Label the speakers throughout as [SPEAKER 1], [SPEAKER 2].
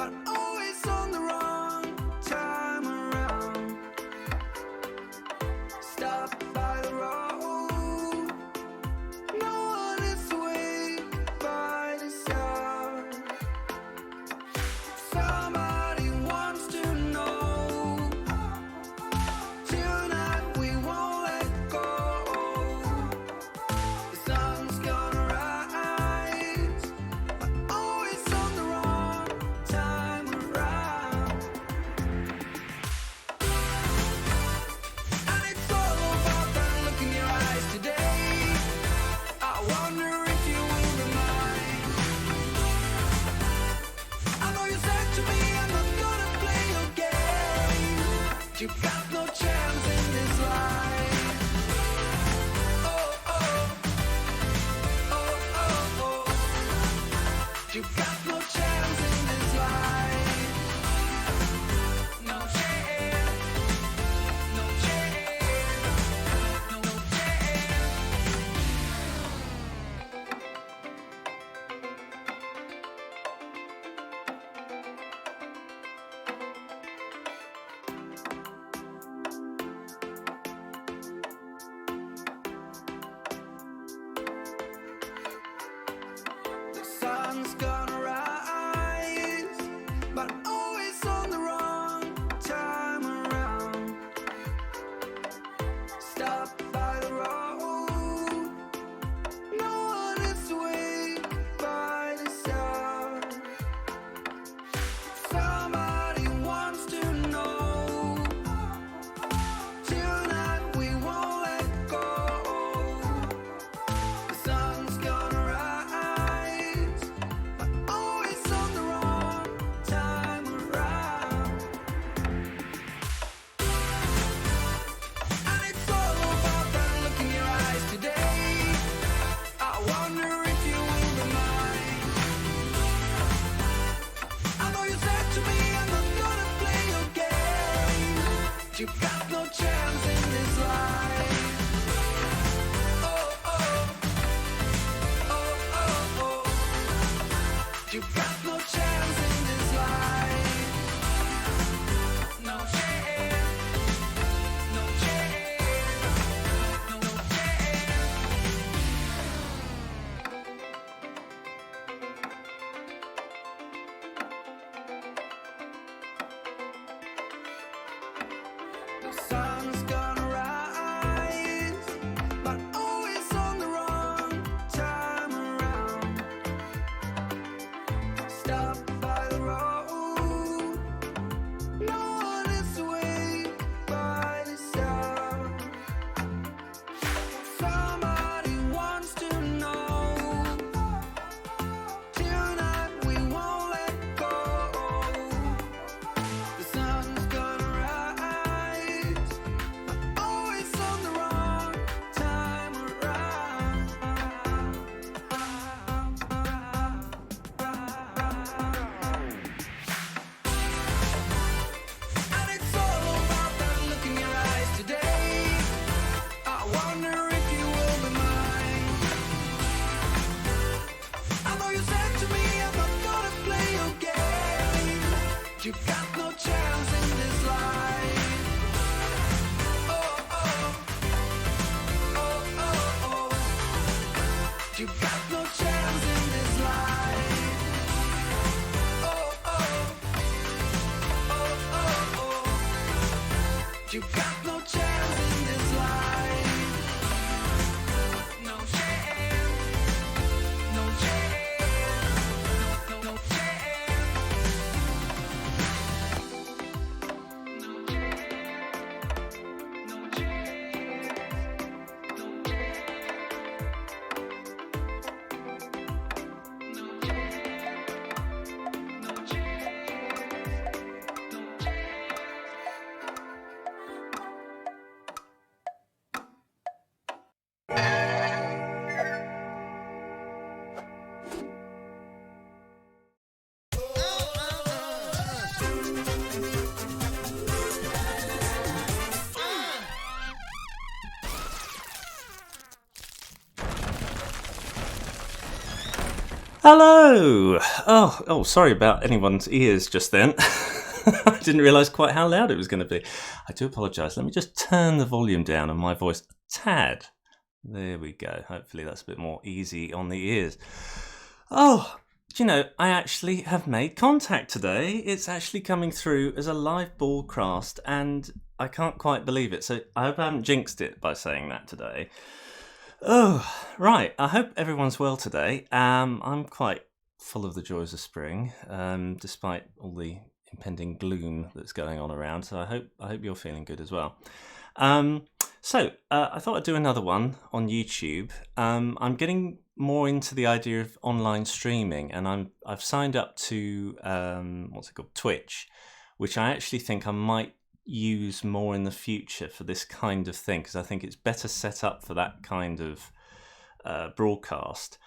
[SPEAKER 1] but always on the wrong time around. Stop by the road, no one is awake by this hour. Somebody wants to know, tonight we won't let go. The sun's gonna rise, but always on the wrong time around. And it's all about that look in your eyes today. I wonder if you will be mine. I know you said to me I'm not gonna play your game. You got no chance in this life. Oh, oh, oh, oh, oh. You got no chance in this life. No chance, no chance, no chance. The sun's gonna rise, but always on the wrong time around. Stop by the road, no one is awake by this hour. Somebody wants to know, tonight we won't let go. The sun's gonna rise, but always on the wrong time around. And it's all about that look in your eyes today. I wonder if you will be mine. I know you said to me I'm not gonna play your game. You got no chance in this life. Oh, oh, oh, oh, oh. You got no chance in this life. No chance, no chance, no chance. The sun's gonna rise, but always on the wrong time around. Stop by the road, no one is awake by this hour. Somebody wants to know, tonight we won't let go. The sun's gonna rise, but always on the wrong time around. And it's all about that look in your eyes today. I wonder if you will be mine. I know you said to me I'm not gonna play your game. You got no chance in this life. Oh, oh, oh, oh, oh. You got no chance in this life. Oh, oh, oh, oh, oh. You got no chance in this life. No chance, no chance, no chance, no chance, no chance, no chance, no chance, no chance.
[SPEAKER 2] Hello! Oh, sorry about anyone's ears just then. I didn't realise quite how loud it was going to be. I do apologise. Let me just turn the volume down on my voice a tad. There we go. Hopefully that's a bit more easy on the ears. Oh, do you know, I actually have made contact today. It's actually coming through as a live broadcast, and I can't quite believe it. So I hope I haven't jinxed it by saying that today. Oh, right. I hope everyone's well today. I'm quite full of the joys of spring, despite all the impending gloom that's going on around. So I hope you're feeling good as well. I thought I'd do another one on YouTube. I'm getting more into the idea of online streaming, and I've signed up to what's it called, Twitch, which I actually think I might use more in the future for this kind of thing, because I think it's better set up for that kind of broadcast,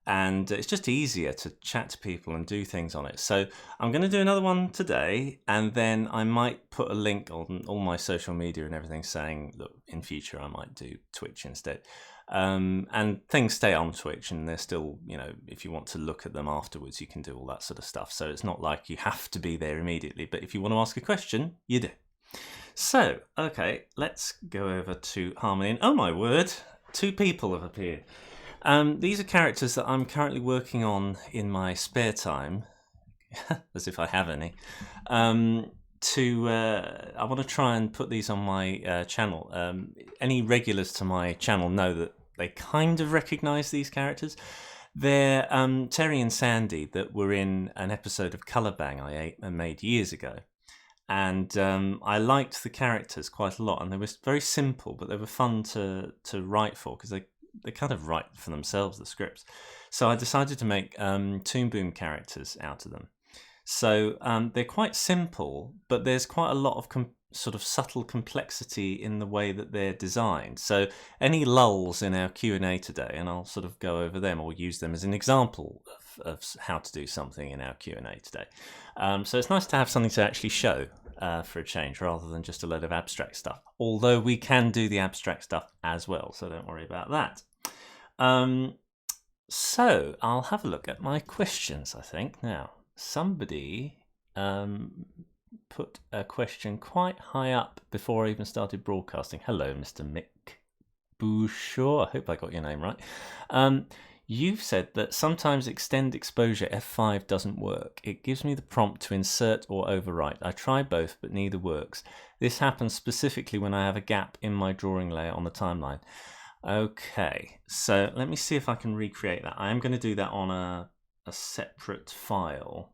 [SPEAKER 2] and it's just easier to chat to people and do things on it. So I'm going to do another one today, and then I might put a link on all my social media and everything saying, look, in future I might do Twitch instead. And things stay on Twitch, and they're still, if you want to look at them afterwards, you can do all that sort of stuff. So it's not like you have to be there immediately, but if you want to ask a question, you do. So, okay, let's go over to Harmony. And oh my word, 2 people have appeared. These are characters that I'm currently working on in my spare time, as if I have any. I want to try and put these on my channel. Any regulars to my channel know that they kind of recognise these characters. They're Terry and Sandy that were in an episode of Colour Bang I made years ago. And I liked the characters quite a lot, and they were very simple, but they were fun to write for, because they kind of write for themselves, the scripts. So I decided to make Toon Boom characters out of them. So they're quite simple, but there's quite a lot of sort of subtle complexity in the way that they're designed. So any lulls in our Q&A today, and I'll sort of go over them or use them as an example of how to do something in our Q&A today. So it's nice to have something to actually show for a change, rather than just a load of abstract stuff. Although we can do the abstract stuff as well, so don't worry about that. So I'll have a look at my questions, I think. Now, somebody put a question quite high up before I even started broadcasting. Hello, Mr. Mick Bouchard. I hope I got your name right. You've said that sometimes extend exposure F5 doesn't work. It gives me the prompt to insert or overwrite. I try both, but neither works. This happens specifically when I have a gap in my drawing layer on the timeline. Okay, so let me see if I can recreate that. I am going to do that on a separate file.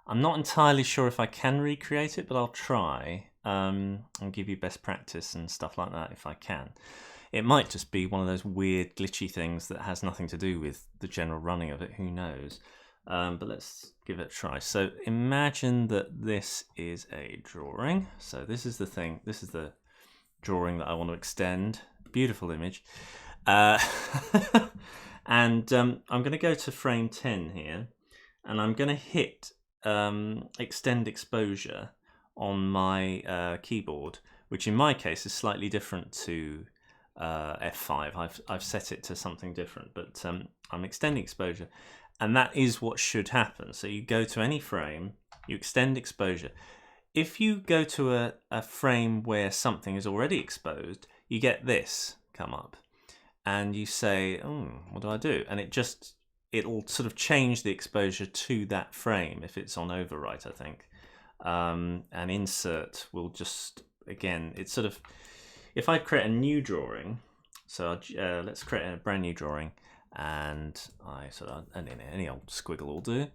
[SPEAKER 2] I'm not entirely sure if I can recreate it, but I'll try and give you best practice and stuff like that if I can. It might just be one of those weird glitchy things that has nothing to do with the general running of it, who knows. But let's give it a try. So imagine that this is a drawing. So this is the thing, this is the drawing that I want to extend. Beautiful image. And I'm going to go to frame 10 here, and I'm going to hit extend exposure on my keyboard, which in my case is slightly different to F5. I've set it to something different, but I'm extending exposure, and that is what should happen. So you go to any frame, you extend exposure. If you go to a frame where something is already exposed, you get this come up, and you say, oh, what do I do? And it'll sort of change the exposure to that frame if it's on overwrite, I think. And insert will just, again, it's sort of, if I create a new drawing, so let's create a brand new drawing, and I sort of, any old squiggle will do.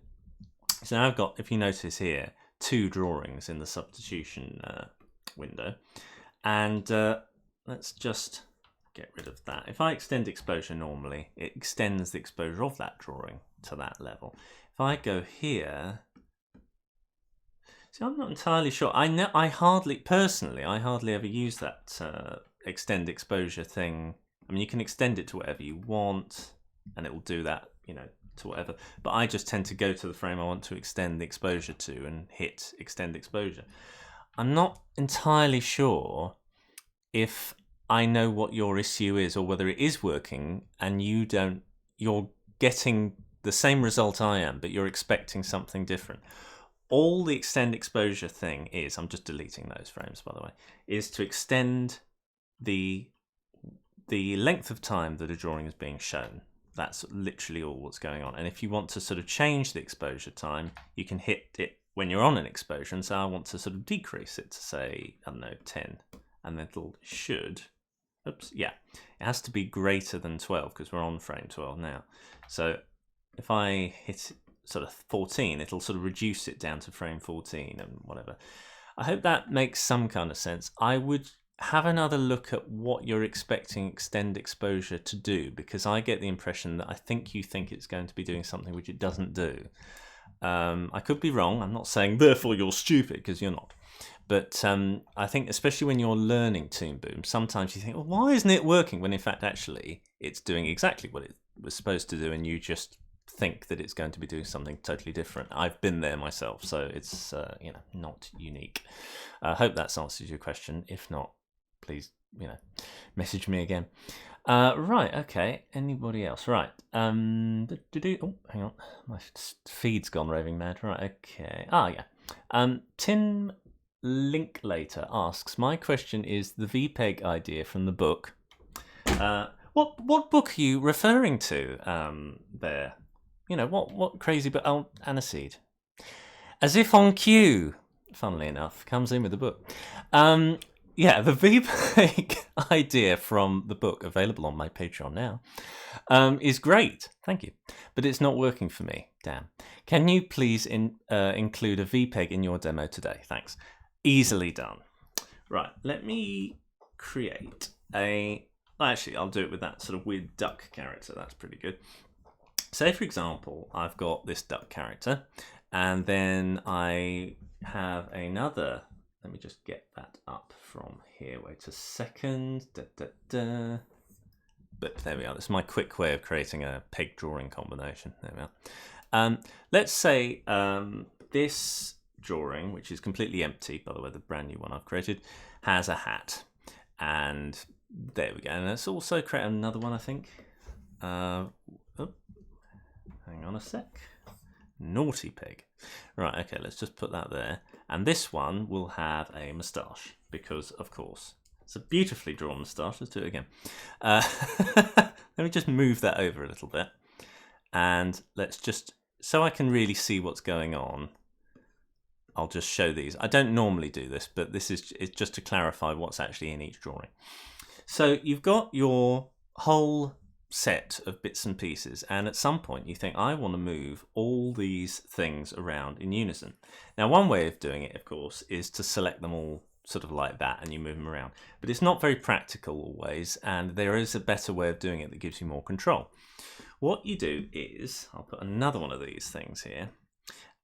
[SPEAKER 2] So now I've got, if you notice here, 2 drawings in the substitution window, and let's just get rid of that. If I extend exposure normally, it extends the exposure of that drawing to that level. If I go here, see, I'm not entirely sure. I hardly ever use that extend exposure thing. I mean, you can extend it to whatever you want, and it will do that, to whatever. But I just tend to go to the frame I want to extend the exposure to and hit extend exposure. I'm not entirely sure if I know what your issue is, or whether it is working and you're getting the same result I am, but you're expecting something different. All the extend exposure thing is, I'm just deleting those frames by the way, is to extend the length of time that a drawing is being shown. That's literally all what's going on. And if you want to sort of change the exposure time, you can hit it when you're on an exposure. And so I want to sort of decrease it to say, I don't know, 10. And then it has to be greater than 12 because we're on frame 12 now. So if I hit sort of 14, it'll sort of reduce it down to frame 14 and whatever. I hope that makes some kind of sense. I would have another look at what you're expecting extend exposure to do, because I get the impression that I think you think it's going to be doing something which it doesn't do. I could be wrong. I'm not saying therefore you're stupid, because you're not. But I think especially when you're learning Toon Boom, sometimes you think, well, why isn't it working? When in fact, actually, it's doing exactly what it was supposed to do, and you just think that it's going to be doing something totally different. I've been there myself, so it's not unique. I hope that answers your question. If not, please message me again. Right, okay. Anybody else? Right. Oh, hang on, my feed's gone raving mad. Right, okay. Tim Linklater asks, my question is the VPEG idea from the book. What book are you referring to there? What crazy book? Oh, Aniseed. As if on cue, funnily enough, comes in with the book. The VPEG idea from the book, available on my Patreon now, is great. Thank you. But it's not working for me. Damn. Can you please include a VPEG in your demo today? Thanks. Easily done. Right, let me create actually, I'll do it with that sort of weird duck character. That's pretty good. Say, for example, I've got this duck character, and then I have another. Let me just get that up from here. Wait a second. But there we are. This is my quick way of creating a peg drawing combination. There we are. Let's say this drawing, which is completely empty, by the way, the brand new one I've created, has a hat. And there we go. And let's also create another one, I think. Hang on a sec. Naughty pig. Right, okay, let's just put that there. And this one will have a moustache, because, of course, it's a beautifully drawn moustache. Let's do it again. Let me just move that over a little bit. And let's just, so I can really see what's going on, I'll just show these. I don't normally do this, but it's just to clarify what's actually in each drawing. So you've got your whole set of bits and pieces, and at some point you think, I want to move all these things around in unison. Now, one way of doing it, of course, is to select them all sort of like that and you move them around, but it's not very practical always, and there is a better way of doing it that gives you more control. What you do is, I'll put another one of these things here,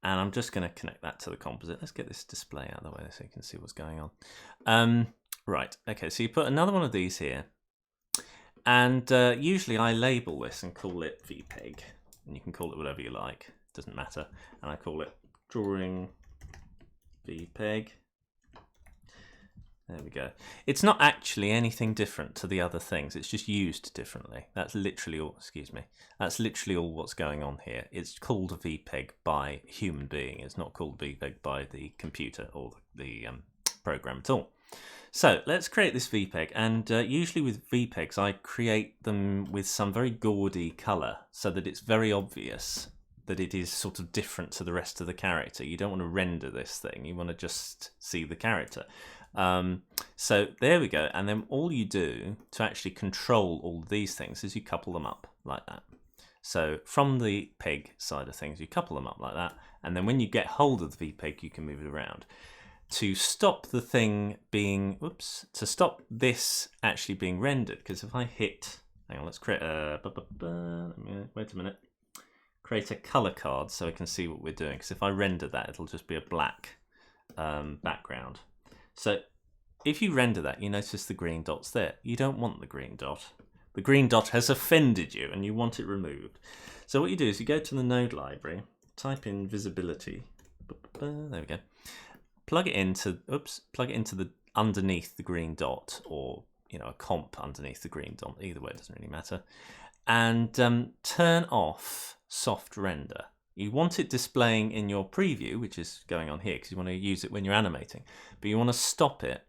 [SPEAKER 2] and I'm just going to connect that to the composite. Let's get this display out of the way so you can see what's going on. Right, okay, so you put another one of these here. And usually I label this and call it VPEG, and you can call it whatever you like, doesn't matter. And I call it drawing VPEG. There we go. It's not actually anything different to the other things, it's just used differently. That's literally all, that's literally all what's going on here. It's called a VPEG by a human being, it's not called VPEG by the computer or the program at all. So let's create this VPEG, and usually with VPEGs I create them with some very gaudy colour so that it's very obvious that it is sort of different to the rest of the character. You don't want to render this thing, you want to just see the character. So there we go, and then all you do to actually control all these things is you couple them up like that. So from the peg side of things you couple them up like that, and then when you get hold of the VPEG you can move it around. To stop the thing being, to stop this actually being rendered, because if I hit, hang on, let's create a, wait a minute, create a color card so I can see what we're doing, because if I render that it'll just be a black background. So if you render that, you notice the green dot's there. You don't want the green dot. The green dot has offended you and you want it removed. So what you do is you go to the node library, type in visibility, there we go. Plug it into the underneath the green dot, or a comp underneath the green dot. Either way, it doesn't really matter. And turn off soft render. You want it displaying in your preview, which is going on here because you want to use it when you're animating, but you want to stop it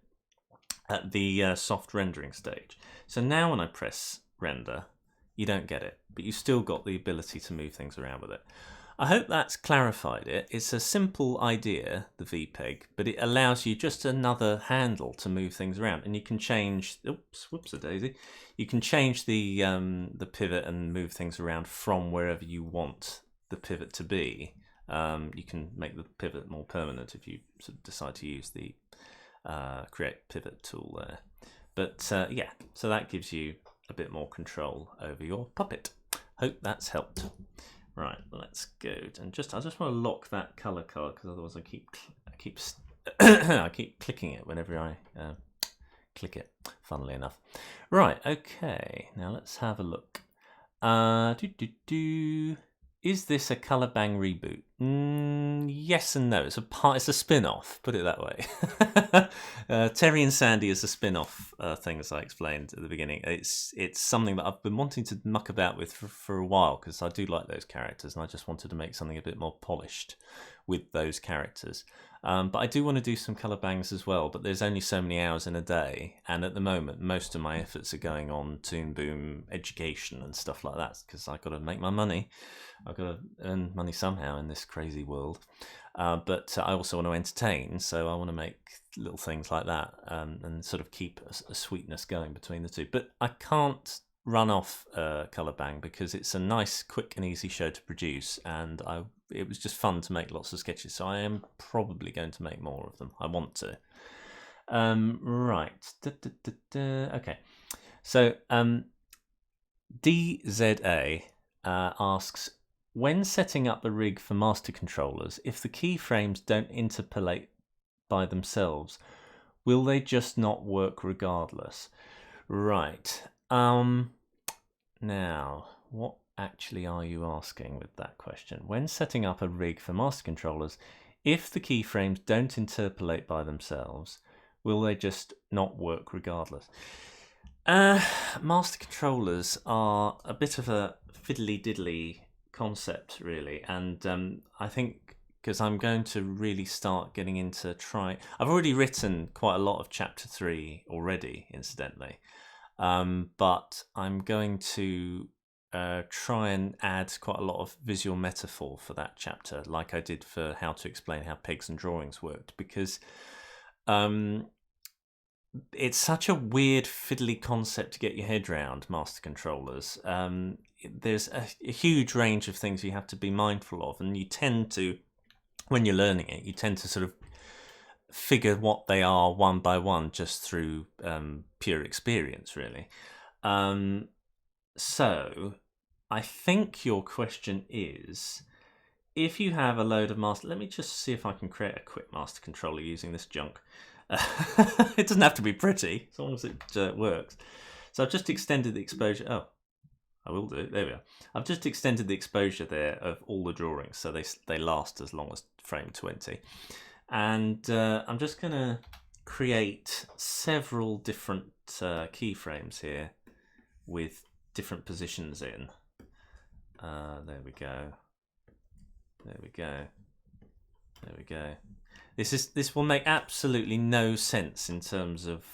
[SPEAKER 2] at the soft rendering stage. So now when I press render, you don't get it, but you still got the ability to move things around with it. I hope that's clarified it. It's a simple idea, the VPEG, but it allows you just another handle to move things around, and you can change. Oops, whoops-a-daisy. You can change the pivot and move things around from wherever you want the pivot to be. You can make the pivot more permanent if you sort of decide to use the create pivot tool there. But yeah, so that gives you a bit more control over your puppet. Hope that's helped. Right, let's go and I just want to lock that color card because otherwise I keep I keep clicking it whenever I click it. Funnily enough. Right, okay. Now let's have a look. Is this a Color Bang reboot? Yes and no. It's a spin-off. Put it that way. Terry and Sandy is a spin-off thing, as I explained at the beginning. It's something that I've been wanting to muck about with for a while because I do like those characters, and I just wanted to make something a bit more polished with those characters. But I do want to do some color bangs as well, but there's only so many hours in a day, and at the moment most of my efforts are going on Toon Boom education and stuff like that because I've got to make my money. I've got to earn money somehow in this crazy world. But I also want to entertain, so I want to make little things like that and sort of keep a sweetness going between the two. But I can't run off Color Bang because it's a nice, quick and easy show to produce, and it was just fun to make lots of sketches, so I am probably going to make more of them. I want to. Right. Okay. So DZA asks, when setting up the rig for master controllers, if the keyframes don't interpolate by themselves, will they just not work regardless? Right. Now, what actually are you asking with that question? When setting up a rig for master controllers, if the keyframes don't interpolate by themselves, will they just not work regardless? Master controllers are a bit of a fiddly-diddly concept, really, and I think because I'm going to really start getting into I've already written quite a lot of chapter 3 already, incidentally, but I'm going to try and add quite a lot of visual metaphor for that chapter, like I did for how to explain how pegs and drawings worked, because it's such a weird fiddly concept to get your head around, master controllers. There's a huge range of things you have to be mindful of, and you tend to, when you're learning it, you tend to sort of figure what they are one by one just through pure experience, really. So I think your question is, if you have a load of master, let me just see if I can create a quick master controller using this junk. It doesn't have to be pretty as long as it works. So I've just extended the exposure. Oh, I will do it. There we are. I've just extended the exposure there of all the drawings, so they last as long as frame 20. And I'm just going to create several different keyframes here with different positions in. There we go. There we go. There we go. This will make absolutely no sense in terms of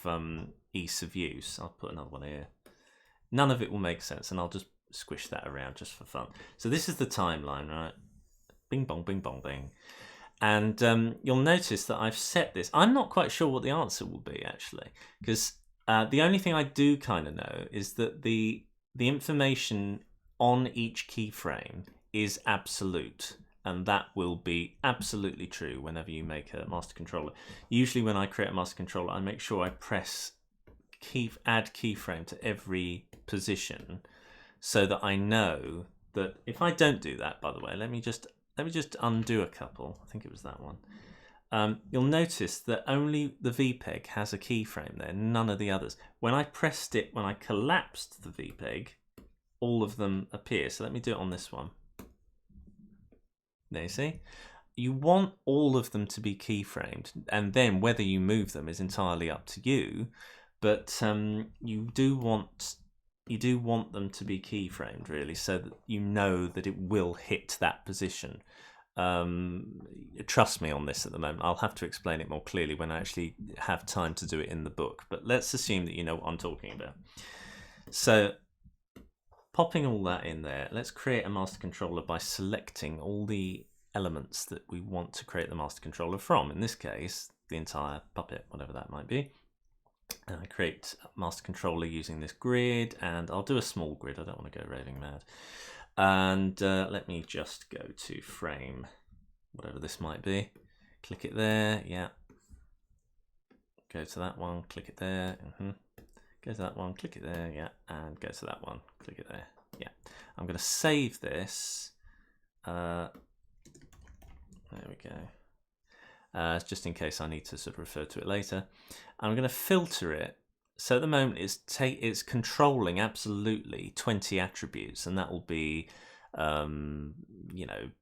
[SPEAKER 2] ease of use. I'll put another one here. None of it will make sense, and I'll just squish that around just for fun. So this is the timeline, right? Bing bong, bing bong, bing. And you'll notice that I've set this. I'm not quite sure what the answer will be, actually, because the only thing I do kind of know is that the information on each keyframe is absolute. And that will be absolutely true whenever you make a master controller. Usually when I create a master controller, I make sure I press add keyframe to every position so that I know that if I don't do that, by the way, let me just undo a couple. I think it was that one. You'll notice that only the VPEG has a keyframe there, none of the others. When I pressed it, when I collapsed the VPEG, all of them appear. So let me do it on this one. There you see. You want all of them to be keyframed, and then whether you move them is entirely up to you. But you do want you do want them to be keyframed, really, so that you know that it will hit that position. Trust me on this at the moment. I'll have to explain it more clearly when I actually have time to do it in the book. But let's assume that you know what I'm talking about. So, popping all that in there, let's create a master controller by selecting all the elements that we want to create the master controller from. In this case, the entire puppet, whatever that might be. And I create a master controller using this grid, and I'll do a small grid. I don't want to go raving mad. And let me just go to frame, whatever this might be. Click it there, yeah. Go to that one, click it there. Go to that one, click it there, yeah. And go to that one, click it there, yeah. I'm going to save this. There we go. Just in case I need to sort of refer to it later. I'm going to filter it. So at the moment it's controlling absolutely 20 attributes, and that will be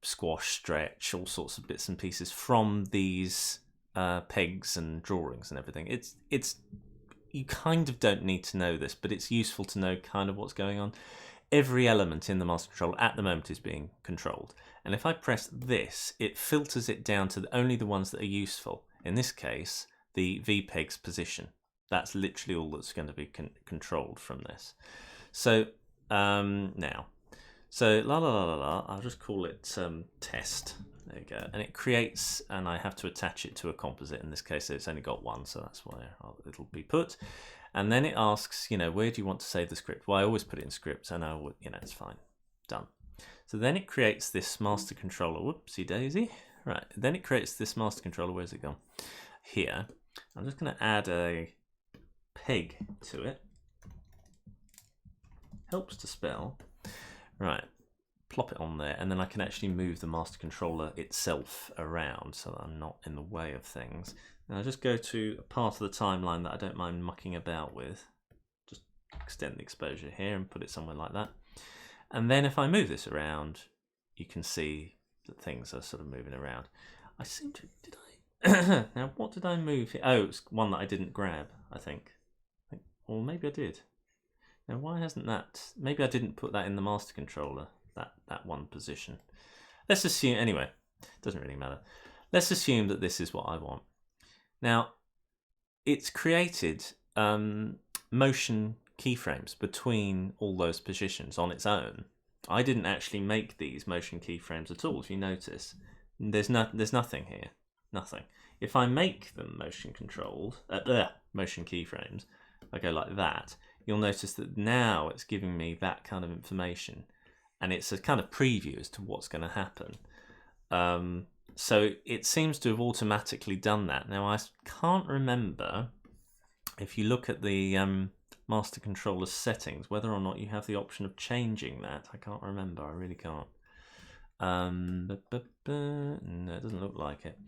[SPEAKER 2] squash, stretch, all sorts of bits and pieces from these pegs and drawings and everything. It's you kind of don't need to know this, but it's useful to know kind of what's going on. Every element in the master controller at the moment is being controlled, and if I press this, it filters it down to only the ones that are useful. In this case, the VPEG's position. That's literally all that's going to be controlled from this. So now, so I'll just call it test. There you go. And it creates, and I have to attach it to a composite. In this case, it's only got one, so that's where it'll be put. And then it asks, where do you want to save the script? Well, I always put it in scripts, and it's fine. Done. So then it creates this master controller. Whoopsie daisy. Right. Then it creates this master controller. Where's it gone? Here. I'm just going to add a peg to it. Helps to spell. Right. Plop it on there, and then I can actually move the master controller itself around so that I'm not in the way of things. Now I'll just go to a part of the timeline that I don't mind mucking about with. Just extend the exposure here and put it somewhere like that. And then if I move this around, you can see that things are sort of moving around. I seem to... Did I... Now, what did I move here? Oh, it's one that I didn't grab, I think. Or maybe I did. Now, why hasn't that... Maybe I didn't put that in the master controller, that one position. Let's assume... Anyway, doesn't really matter. Let's assume that this is what I want. Now, it's created motion keyframes between all those positions on its own. I didn't actually make these motion keyframes at all, if you notice. There's nothing here. Nothing. If I make them motion controlled, motion keyframes, I go like that, you'll notice that now it's giving me that kind of information, and it's a kind of preview as to what's going to happen. So it seems to have automatically done that. Now I can't remember if you look at the master controller settings whether or not you have the option of changing that. I can't remember. I really can't. No, it doesn't look like it.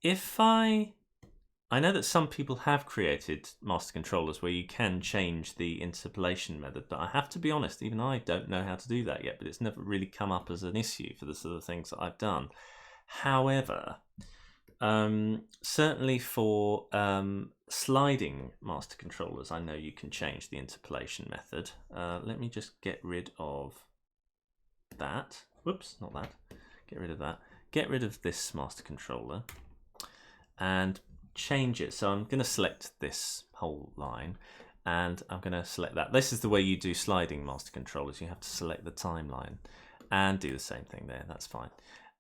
[SPEAKER 2] If I know that some people have created master controllers where you can change the interpolation method, but I have to be honest, even I don't know how to do that yet, but it's never really come up as an issue for the sort of things that I've done. However, certainly for sliding master controllers, I know you can change the interpolation method. Let me just get rid of that. Whoops, not that. Get rid of that. Get rid of this master controller and change it. So I'm going to select this whole line and I'm going to select that. This is the way you do sliding master controllers. You have to select the timeline and do the same thing there. That's fine.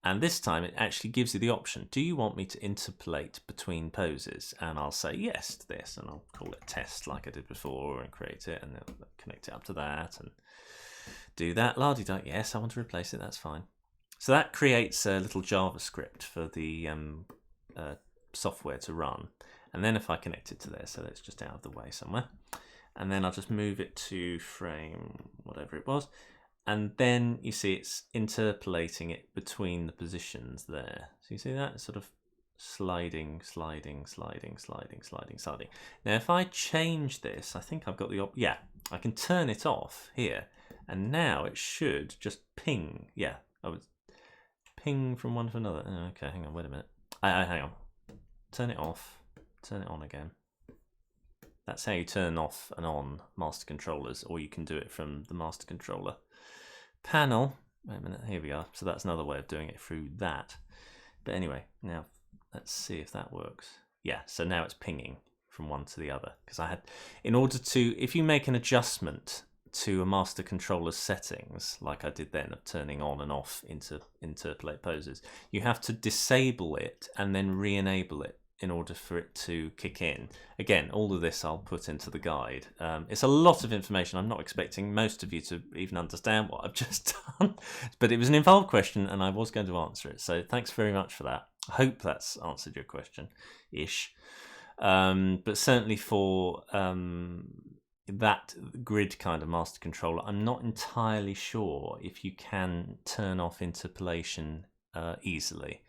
[SPEAKER 2] And this time it actually gives you the option. Do you want me to interpolate between poses? And I'll say yes to this, and I'll call it test like I did before and create it, and then connect it up to that and do that. La-di-da, yes, I want to replace it, that's fine. So that creates a little JavaScript for the software to run. And then if I connect it to there, so that's just out of the way somewhere. And then I'll just move it to frame, whatever it was. And then you see it's interpolating it between the positions there. So you see that? It's sort of sliding, sliding, sliding, sliding, sliding, sliding. Now if I change this, I think I've got the yeah, I can turn it off here. And now it should just ping. Yeah, I would ping from one to another. Oh, okay, hang on, wait a minute. Hang on. Turn it off, turn it on again. That's how you turn off and on master controllers, or you can do it from the master controller panel. Wait a minute, here we are. So that's another way of doing it through that. But anyway, now let's see if that works. Yeah, so now it's pinging from one to the other, because I had, in order to, if you make an adjustment to a master controller's settings, like I did then, of turning on and off interpolate poses, you have to disable it and then re-enable it in order for it to kick in. Again, all of this I'll put into the guide. It's a lot of information. I'm not expecting most of you to even understand what I've just done, but it was an involved question and I was going to answer it. So thanks very much for that. I hope that's answered your question-ish. But certainly for that grid kind of master controller, I'm not entirely sure if you can turn off interpolation easily.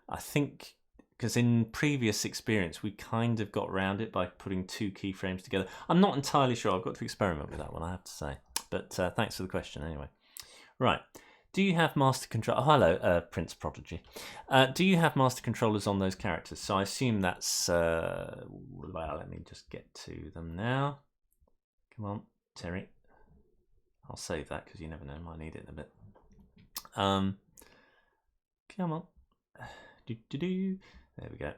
[SPEAKER 2] I think, because in previous experience we kind of got around it by putting two keyframes together. I'm not entirely sure. I've got to experiment with that one, I have to say. But thanks for the question anyway. Right. Do you have master control? Oh, hello, Prince Prodigy. Do you have master controllers on those characters? So I assume that's... well, let me just get to them now. Come on, Terry. I'll save that because you never know, I might need it in a bit. Come on. There we go.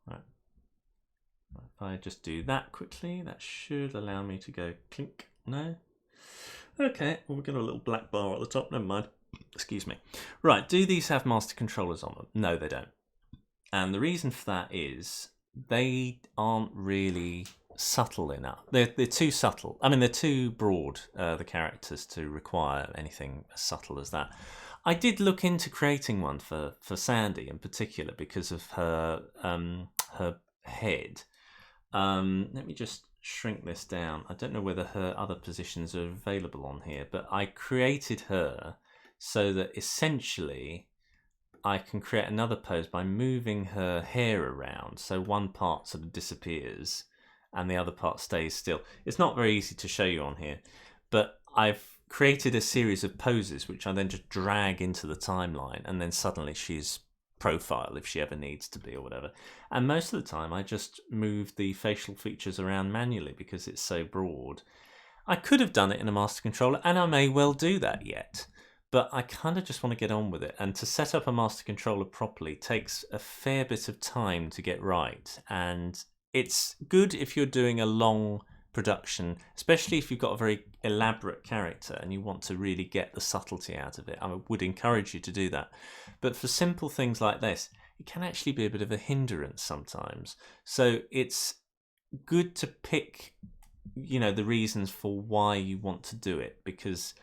[SPEAKER 2] Right. If I just do that quickly, that should allow me to go clink. No? Okay, well, we've got a little black bar at the top, never mind. Excuse me. Right, do these have master controllers on them? No, they don't. And the reason for that is they aren't really subtle enough. They're too subtle. I mean, they're too broad, the characters, to require anything as subtle as that. I did look into creating one for Sandy in particular because of her head. Let me just shrink this down. I don't know whether her other positions are available on here, but I created her so that essentially I can create another pose by moving her hair around. So one part sort of disappears and the other part stays still. It's not very easy to show you on here, but I've created a series of poses which I then just drag into the timeline, and then suddenly she's profile if she ever needs to be or whatever. And most of the time I just move the facial features around manually because it's so broad. I could have done it in a master controller, and I may well do that yet, but I kind of just want to get on with it. And to set up a master controller properly takes a fair bit of time to get right, and it's good if you're doing a long production, especially if you've got a very elaborate character and you want to really get the subtlety out of it. I would encourage you to do that. But for simple things like this, it can actually be a bit of a hindrance sometimes. So it's good to pick, the reasons for why you want to do it, because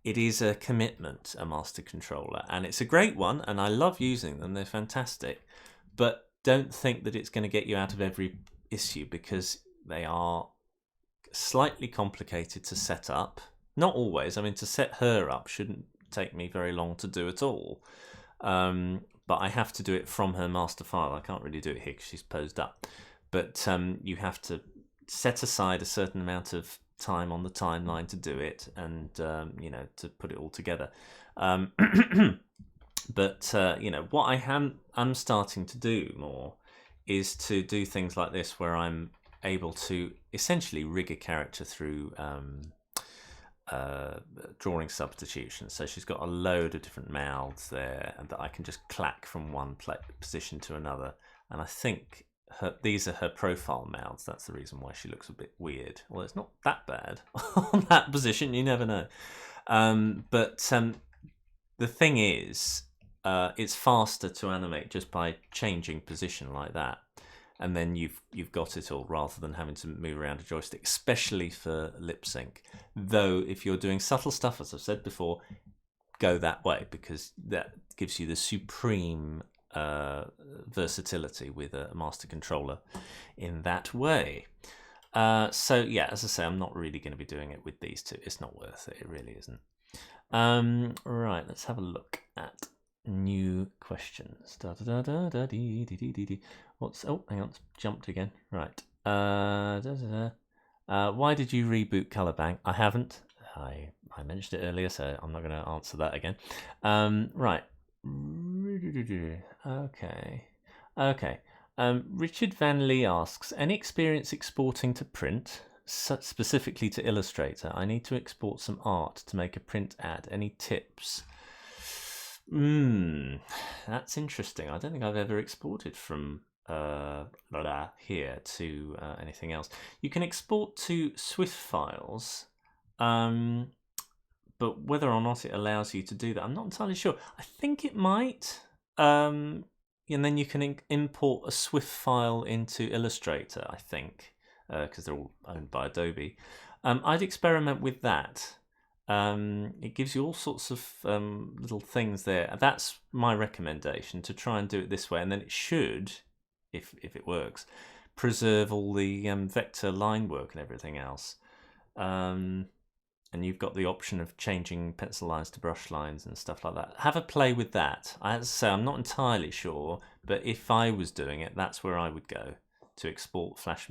[SPEAKER 2] it is a commitment, a master controller, and it's a great one, and I love using them. They're fantastic. But don't think that it's going to get you out of every issue, because they are slightly complicated to set up. Not always. I mean, to set her up shouldn't take me very long to do at all. But I have to do it from her master file. I can't really do it here because she's posed up. But you have to set aside a certain amount of time on the timeline to do it, and to put it all together. But what I'm starting to do more is to do things like this, where I'm able to essentially rig a character through drawing substitution. So she's got a load of different mouths there, and that I can just clack from one position to another. And I think these are her profile mouths. That's the reason why she looks a bit weird. Well, it's not that bad on that position. You never know. But the thing is, it's faster to animate just by changing position like that. And then you've got it all, rather than having to move around a joystick, especially for lip sync. Though if you're doing subtle stuff, as I've said before, go that way, because that gives you the supreme versatility with a master controller in that way. So yeah, as I say, I'm not really going to be doing it with these two. It's not worth it. It really isn't. Right, let's have a look at new questions. What's... Oh, hang on, it's jumped again. Right. Why did you reboot Color Bank? I haven't. I mentioned it earlier, so I'm not going to answer that again. Right. Okay. Richard Van Lee asks, any experience exporting to print, specifically to Illustrator? I need to export some art to make a print ad. Any tips? That's interesting. I don't think I've ever exported from here to anything else. You can export to Swift files, but whether or not it allows you to do that, I'm not entirely sure. I think it might. And then you can import a Swift file into Illustrator, I think, because they're all owned by Adobe. I'd experiment with that. It gives you all sorts of little things there. That's my recommendation, to try and do it this way, and then it should, if it works, preserve all the vector line work and everything else. And you've got the option of changing pencil lines to brush lines and stuff like that. Have a play with that. I have to say, I'm not entirely sure, but if I was doing it, that's where I would go to export Flash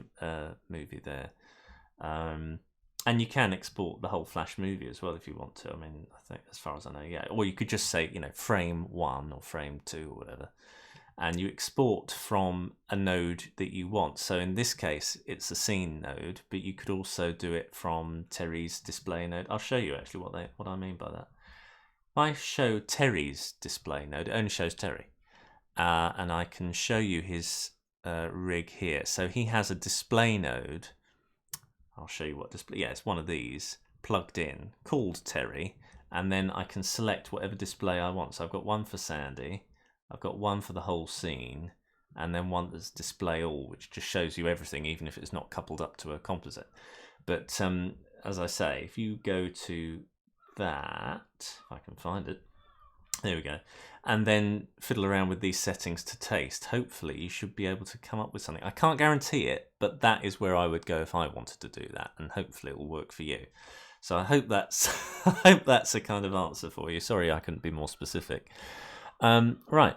[SPEAKER 2] movie there. And you can export the whole Flash movie as well if you want to. I mean, I think as far as I know, yeah. Or you could just say, frame 1 or frame 2 or whatever. And you export from a node that you want. So in this case, it's a scene node, but you could also do it from Terry's display node. I'll show you actually what I mean by that. If I show Terry's display node, it only shows Terry. And I can show you his rig here. So he has a display node. I'll show you what display. Yeah, it's one of these plugged in, called Terry. And then I can select whatever display I want. So I've got one for Sandy. I've got one for the whole scene, and then one that's display all, which just shows you everything, even if it's not coupled up to a composite. But as I say, if you go to that, if I can find it, there we go, and then fiddle around with these settings to taste, hopefully you should be able to come up with something. I can't guarantee it, but that is where I would go if I wanted to do that, and hopefully it will work for you. So I hope that's a kind of answer for you. Sorry I couldn't be more specific. Right,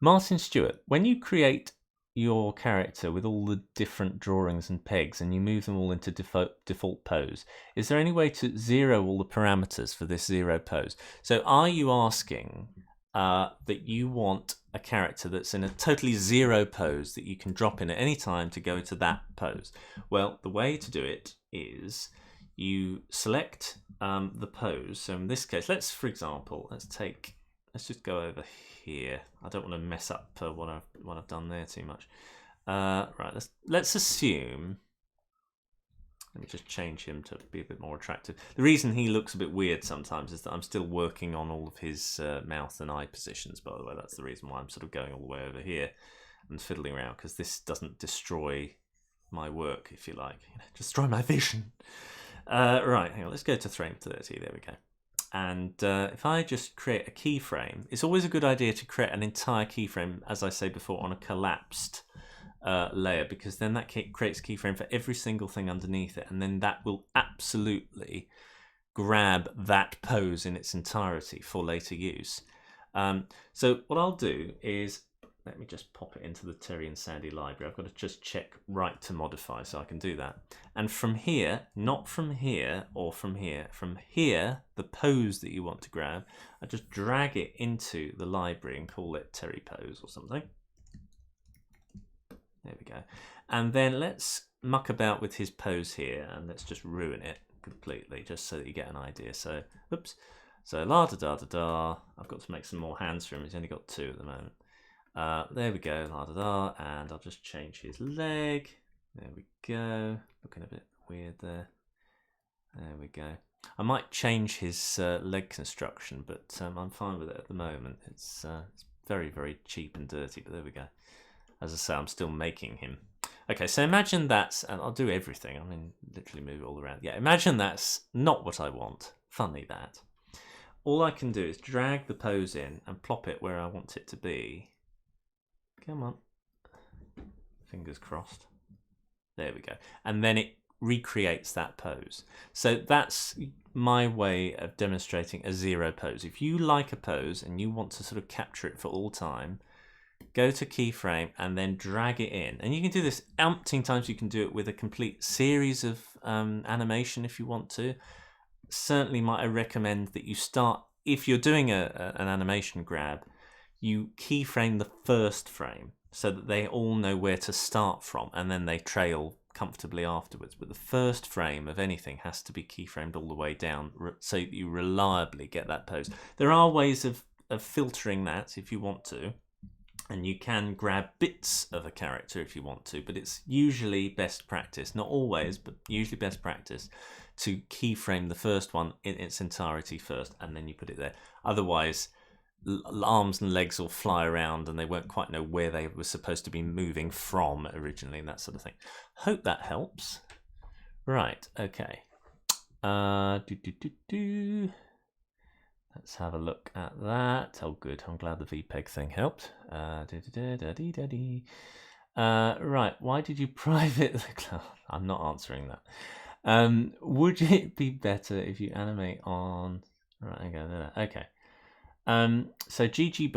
[SPEAKER 2] Martin Stewart, when you create your character with all the different drawings and pegs and you move them all into default pose, is there any way to zero all the parameters for this zero pose? So are you asking that you want a character that's in a totally zero pose that you can drop in at any time to go into that pose? Well, the way to do it is you select the pose. So in this case, let's just go over here. I don't want to mess up what I've done there too much. Right, let's assume. Let me just change him to be a bit more attractive. The reason he looks a bit weird sometimes is that I'm still working on all of his mouth and eye positions. By the way, that's the reason why I'm sort of going all the way over here and fiddling around, because this doesn't destroy my work, if you like, destroy my vision. Right, hang on. Let's go to frame 30. There we go. And if I just create a keyframe, it's always a good idea to create an entire keyframe, as I say before, on a collapsed layer, because then that creates a keyframe for every single thing underneath it, and then that will absolutely grab that pose in its entirety for later use. So what I'll do is, let me just pop it into the Terry and Sandy library. I've got to just check right to modify so I can do that. And from here, not from here or from here, the pose that you want to grab, I just drag it into the library and call it Terry pose or something. There we go. And then let's muck about with his pose here, and let's just ruin it completely, just so that you get an idea. So, oops. So la da da da da. I've got to make some more hands for him. He's only got 2 at the moment. There we go, la da da, and I'll just change his leg. There we go. Looking a bit weird there. There we go. I might change his leg construction, but I'm fine with it at the moment. It's very, very cheap and dirty, but there we go. As I say, I'm still making him. Okay, so imagine that's, and I'll do everything. I mean, literally move it all around. Yeah, imagine that's not what I want. Funny that. All I can do is drag the pose in and plop it where I want it to be. Come on. Fingers crossed. There we go. And then it recreates that pose. So that's my way of demonstrating a zero pose. If you like a pose and you want to sort of capture it for all time, go to keyframe and then drag it in. And you can do this umpteen times. You can do it with a complete series of animation if you want to. Certainly might I recommend that you start, if you're doing an animation grab, you keyframe the first frame. so that they all know where to start from, and then they trail comfortably afterwards. But the first frame of anything has to be keyframed all the way down, so that you reliably get that pose. There are ways of filtering that if you want to, and you can grab bits of a character if you want to, but it's usually best practice, not always, but usually best practice, to keyframe the first one in its entirety first, and then you put it there. Otherwise, arms and legs will fly around and they won't quite know where they were supposed to be moving from originally, and that sort of thing. Hope that helps. Right, okay. Let's have a look at that. Oh, good. I'm glad the VPEG thing helped. Right. Why did you private the cloud? I'm not answering that. Would it be better if you animate on? Right. Okay. So GG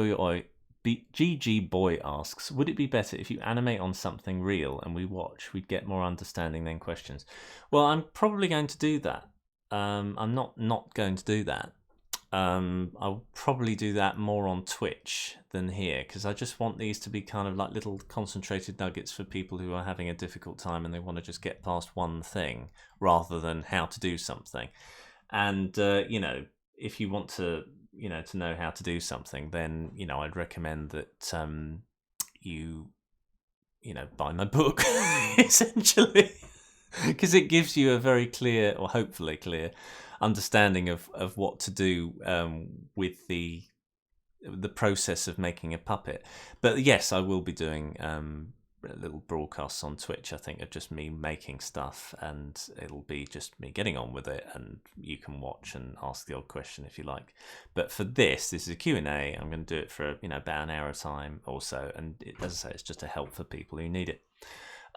[SPEAKER 2] Boy asks, would it be better if you animate on something real and we watch? We'd get more understanding than questions. Well, I'm probably going to do that. I'm not going to do that. I'll probably do that more on Twitch than here, because I just want these to be kind of like little concentrated nuggets for people who are having a difficult time and they want to just get past one thing rather than how to do something. And if you want to know how to do something, then I'd recommend that you buy my book essentially, because it gives you a very clear, or hopefully clear, understanding of what to do with the process of making a puppet. But yes, I will be doing little broadcasts on Twitch, I think, of just me making stuff, and it'll be just me getting on with it, and you can watch and ask the odd question if you like. But for this is a Q&A. I'm going to do it for about an hour time or so, and as I say, it's just a help for people who need it.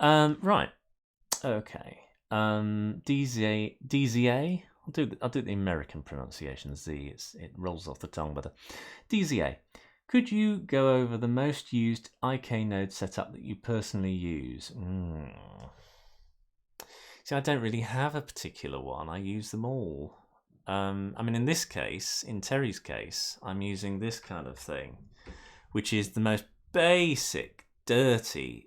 [SPEAKER 2] Right, okay. DZA. I'll do the American pronunciation. Z. It rolls off the tongue better. DZA. Could you go over the most used IK node setup that you personally use? See, I don't really have a particular one. I use them all. I mean, in this case, in Terry's case, I'm using this kind of thing, which is the most basic, dirty,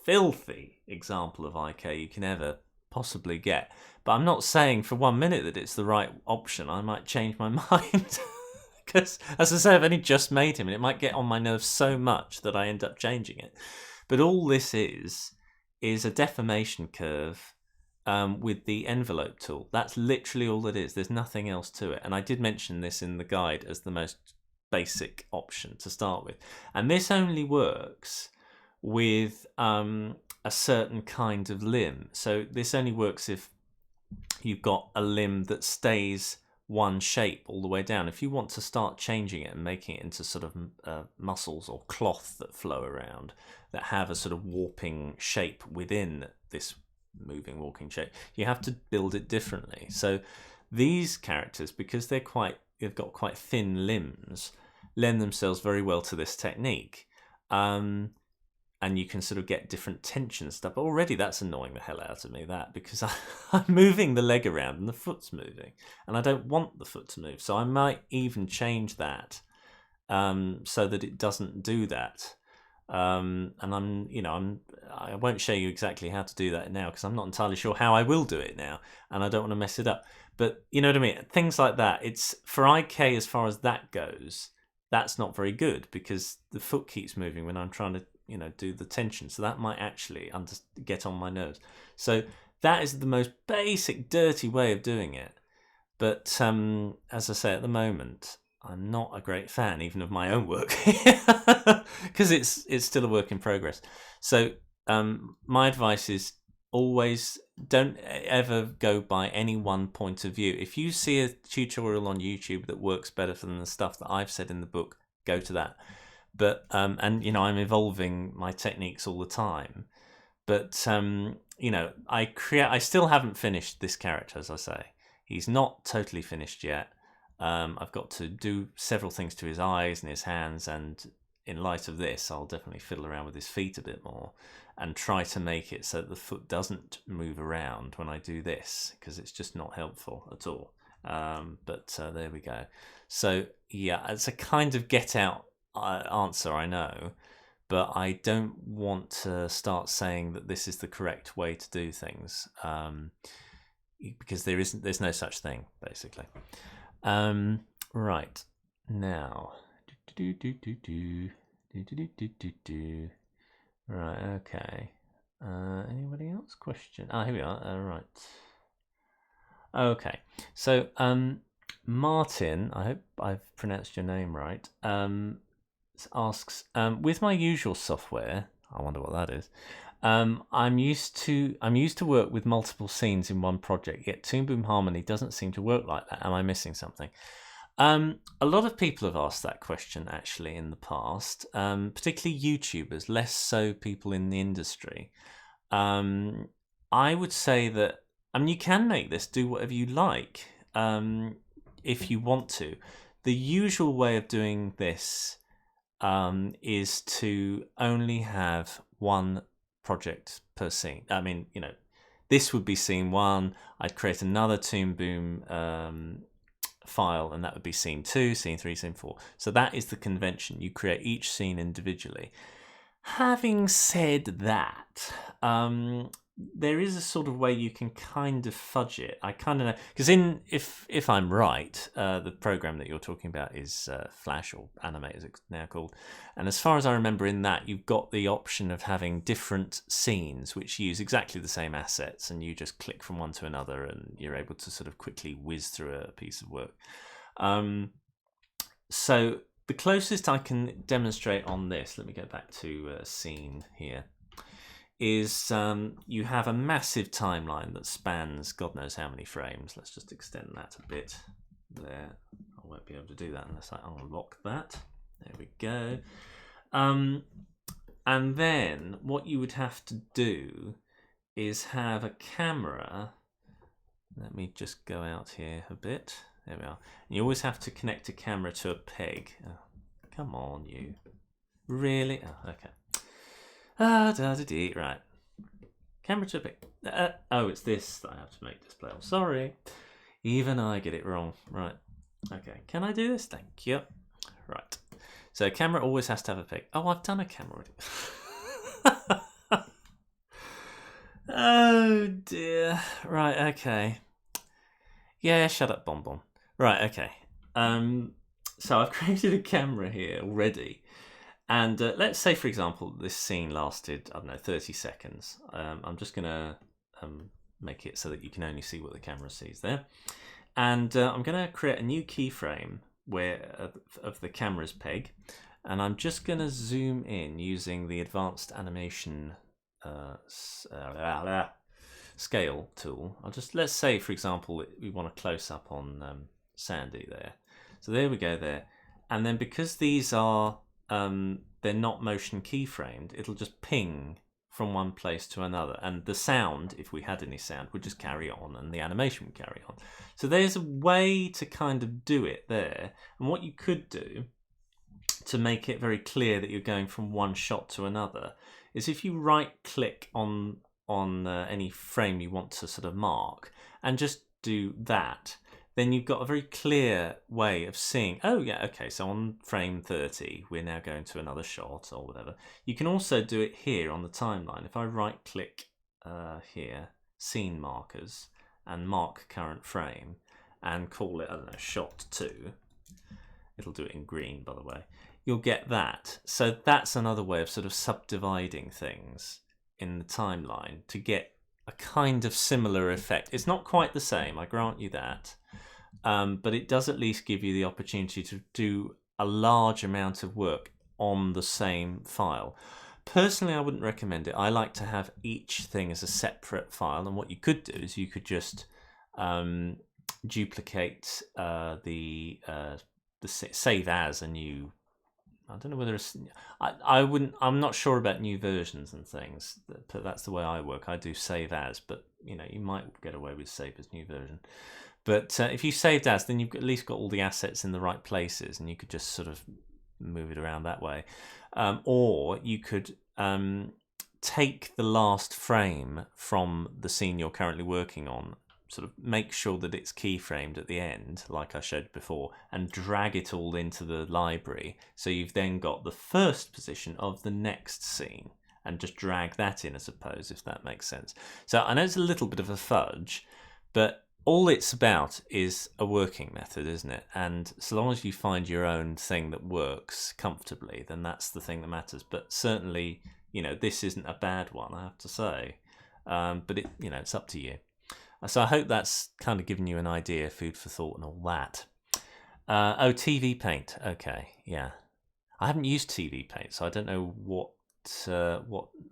[SPEAKER 2] filthy example of IK you can ever possibly get. But I'm not saying for 1 minute that it's the right option. I might change my mind. Because, as I say, I've only just made him, and it might get on my nerves so much that I end up changing it. But all this is a deformation curve with the envelope tool. That's literally all it is. There's nothing else to it. And I did mention this in the guide as the most basic option to start with. And this only works with a certain kind of limb. So this only works if you've got a limb that stays one shape all the way down. If you want to start changing it and making it into sort of muscles or cloth that flow around, that have a sort of warping shape within this moving walking shape, you have to build it differently. So these characters, because they've got quite thin limbs, lend themselves very well to this technique. And you can sort of get different tension stuff. But already that's annoying the hell out of me, because I'm moving the leg around and the foot's moving, and I don't want the foot to move. So I might even change that so that it doesn't do that. And I won't show you exactly how to do that now, because I'm not entirely sure how I will do it now, and I don't want to mess it up. But you know what I mean? Things like that. It's for IK, as far as that goes, that's not very good, because the foot keeps moving when I'm trying to do the tension. So that might actually get on my nerves. So that is the most basic, dirty way of doing it. But as I say, at the moment, I'm not a great fan even of my own work, because it's still a work in progress. So my advice is always don't ever go by any one point of view. If you see a tutorial on YouTube that works better than the stuff that I've said in the book, go to that. But and I'm evolving my techniques all the time. But I still haven't finished this character, as I say. He's not totally finished yet. I've got to do several things to his eyes and his hands, and in light of this, I'll definitely fiddle around with his feet a bit more and try to make it so that the foot doesn't move around when I do this, because it's just not helpful at all. But there we go. So yeah, it's a kind of get out answer, I know, but I don't want to start saying that this is the correct way to do things, because there's no such thing, basically. Right now, right, okay. Anybody else? Question? Here we are. Right. Okay. So, Martin, I hope I've pronounced your name right. Asks, with my usual software, I wonder what that is. I'm used to work with multiple scenes in one project, yet Toon Boom Harmony doesn't seem to work like that. Am I missing something? A lot of people have asked that question actually in the past, particularly YouTubers, less so people in the industry. I would say that, you can make this do whatever you like, if you want to. The usual way of doing this is to only have one project per scene. This would be scene 1. I'd create another Toon Boom file, and that would be scene 2, scene 3, scene 4. So that is the convention. You create each scene individually. Having said that, there is a sort of way you can kind of fudge it. I kind of know, because if I'm right, the program that you're talking about is Flash, or Animate as it's now called. And as far as I remember, in that you've got the option of having different scenes which use exactly the same assets, and you just click from one to another, and you're able to sort of quickly whiz through a piece of work. So the closest I can demonstrate on this, let me go back to scene here, is you have a massive timeline that spans God knows how many frames. Let's just extend that a bit there. I won't be able to do that unless I unlock that. There we go. And then what you would have to do is have a camera. Let me just go out here a bit. There we are. And you always have to connect a camera to a peg. Oh, come on, you. Really? Oh, okay. Right. Camera to a peg. It's this that I have to make display on. Sorry. Even I get it wrong. Right. Okay. Can I do this? Thank you. Right. So camera always has to have a peg. Oh, I've done a camera already. Oh dear. Right, okay. Yeah, shut up, Bonbon. Right, okay. So I've created a camera here already. And let's say, for example, this scene lasted, 30 seconds. I'm just going to make it so that you can only see what the camera sees there. And I'm going to create a new keyframe of the camera's peg. And I'm just going to zoom in using the advanced animation scale tool. Let's say, for example, we want a close up on Sandy there. So there we go there. And then because these are they're not motion keyframed, it'll just ping from one place to another, and the sound, if we had any sound, would just carry on, and the animation would carry on. So there's a way to kind of do it there. And what you could do to make it very clear that you're going from one shot to another is if you right click on any frame you want to sort of mark and just do that, then you've got a very clear way of seeing, oh yeah, okay, so on frame 30, we're now going to another shot or whatever. You can also do it here on the timeline. If I right click here, scene markers, and mark current frame, and call it, I don't know, shot 2, it'll do it in green, by the way, you'll get that. So that's another way of sort of subdividing things in the timeline to get a kind of similar effect. It's not quite the same, I grant you that. But it does at least give you the opportunity to do a large amount of work on the same file. Personally, I wouldn't recommend it. I like to have each thing as a separate file, and what you could do is you could just duplicate the save as a new. I don't know whether it's, I wouldn't. I'm not sure about new versions and things. But that's the way I work. I do save as, but you might get away with save as new version. But if you saved as, then you've at least got all the assets in the right places, and you could just sort of move it around that way. Or you could take the last frame from the scene you're currently working on sort of make sure that it's keyframed at the end, like I showed before, and drag it all into the library. So you've then got the first position of the next scene, and just drag that in, I suppose, if that makes sense. So I know it's a little bit of a fudge, but all it's about is a working method, isn't it? And so long as you find your own thing that works comfortably, then that's the thing that matters. But certainly, you know, this isn't a bad one, I have to say. But it's up to you. So I hope that's kind of given you an idea, food for thought and all that. TV Paint. Okay, yeah. I haven't used TV Paint, so I don't know what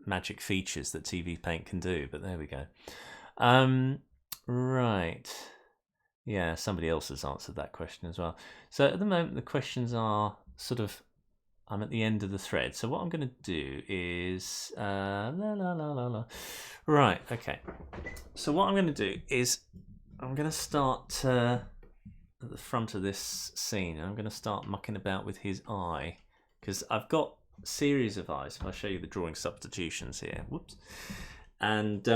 [SPEAKER 2] magic features that TV Paint can do, but there we go. Right. Yeah, somebody else has answered that question as well. So at the moment, the questions are sort of, I'm at the end of the thread. So what I'm going to do is, Right, okay. So what I'm going to do is, I'm going to start at the front of this scene. I'm going to start mucking about with his eye, because I've got a series of eyes. If I show you the drawing substitutions here, whoops. And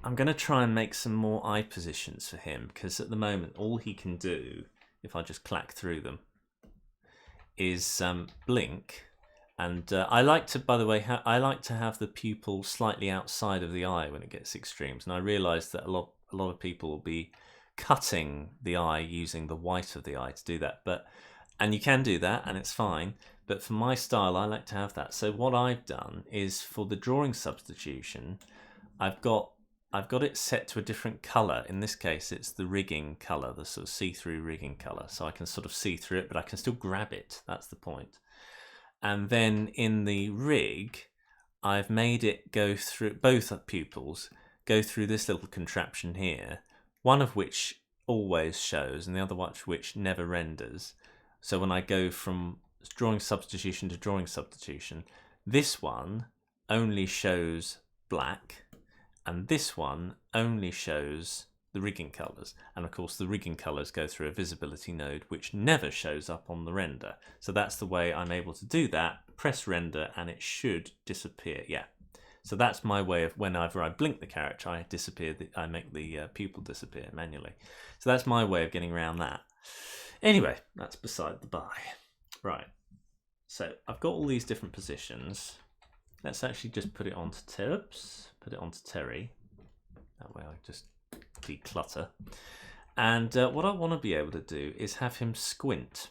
[SPEAKER 2] I'm going to try and make some more eye positions for him, because at the moment all he can do, if I just clack through them, is blink. And I like to, by the way, I like to have the pupil slightly outside of the eye when it gets extremes. And I realise that a lot of people will be cutting the eye using the white of the eye to do that. And you can do that, and it's fine. But for my style, I like to have that. So what I've done is, for the drawing substitution, I've got it set to a different colour. In this case, it's the rigging colour, the sort of see-through rigging colour. So I can sort of see through it, but I can still grab it. That's the point. And then in the rig, I've made it go through, both pupils go through this little contraption here, one of which always shows and the other which never renders. So when I go from drawing substitution to drawing substitution, this one only shows black, and this one only shows the rigging colours. And of course the rigging colours go through a visibility node which never shows up on the render. So that's the way I'm able to do that. Press render and it should disappear. Yeah. So that's my way of, whenever I blink the character, I make the pupil disappear manually. So that's my way of getting around that. Anyway, that's beside the by. Right. So I've got all these different positions. Let's actually just put it onto Terry. That way I just declutter. And what I want to be able to do is have him squint.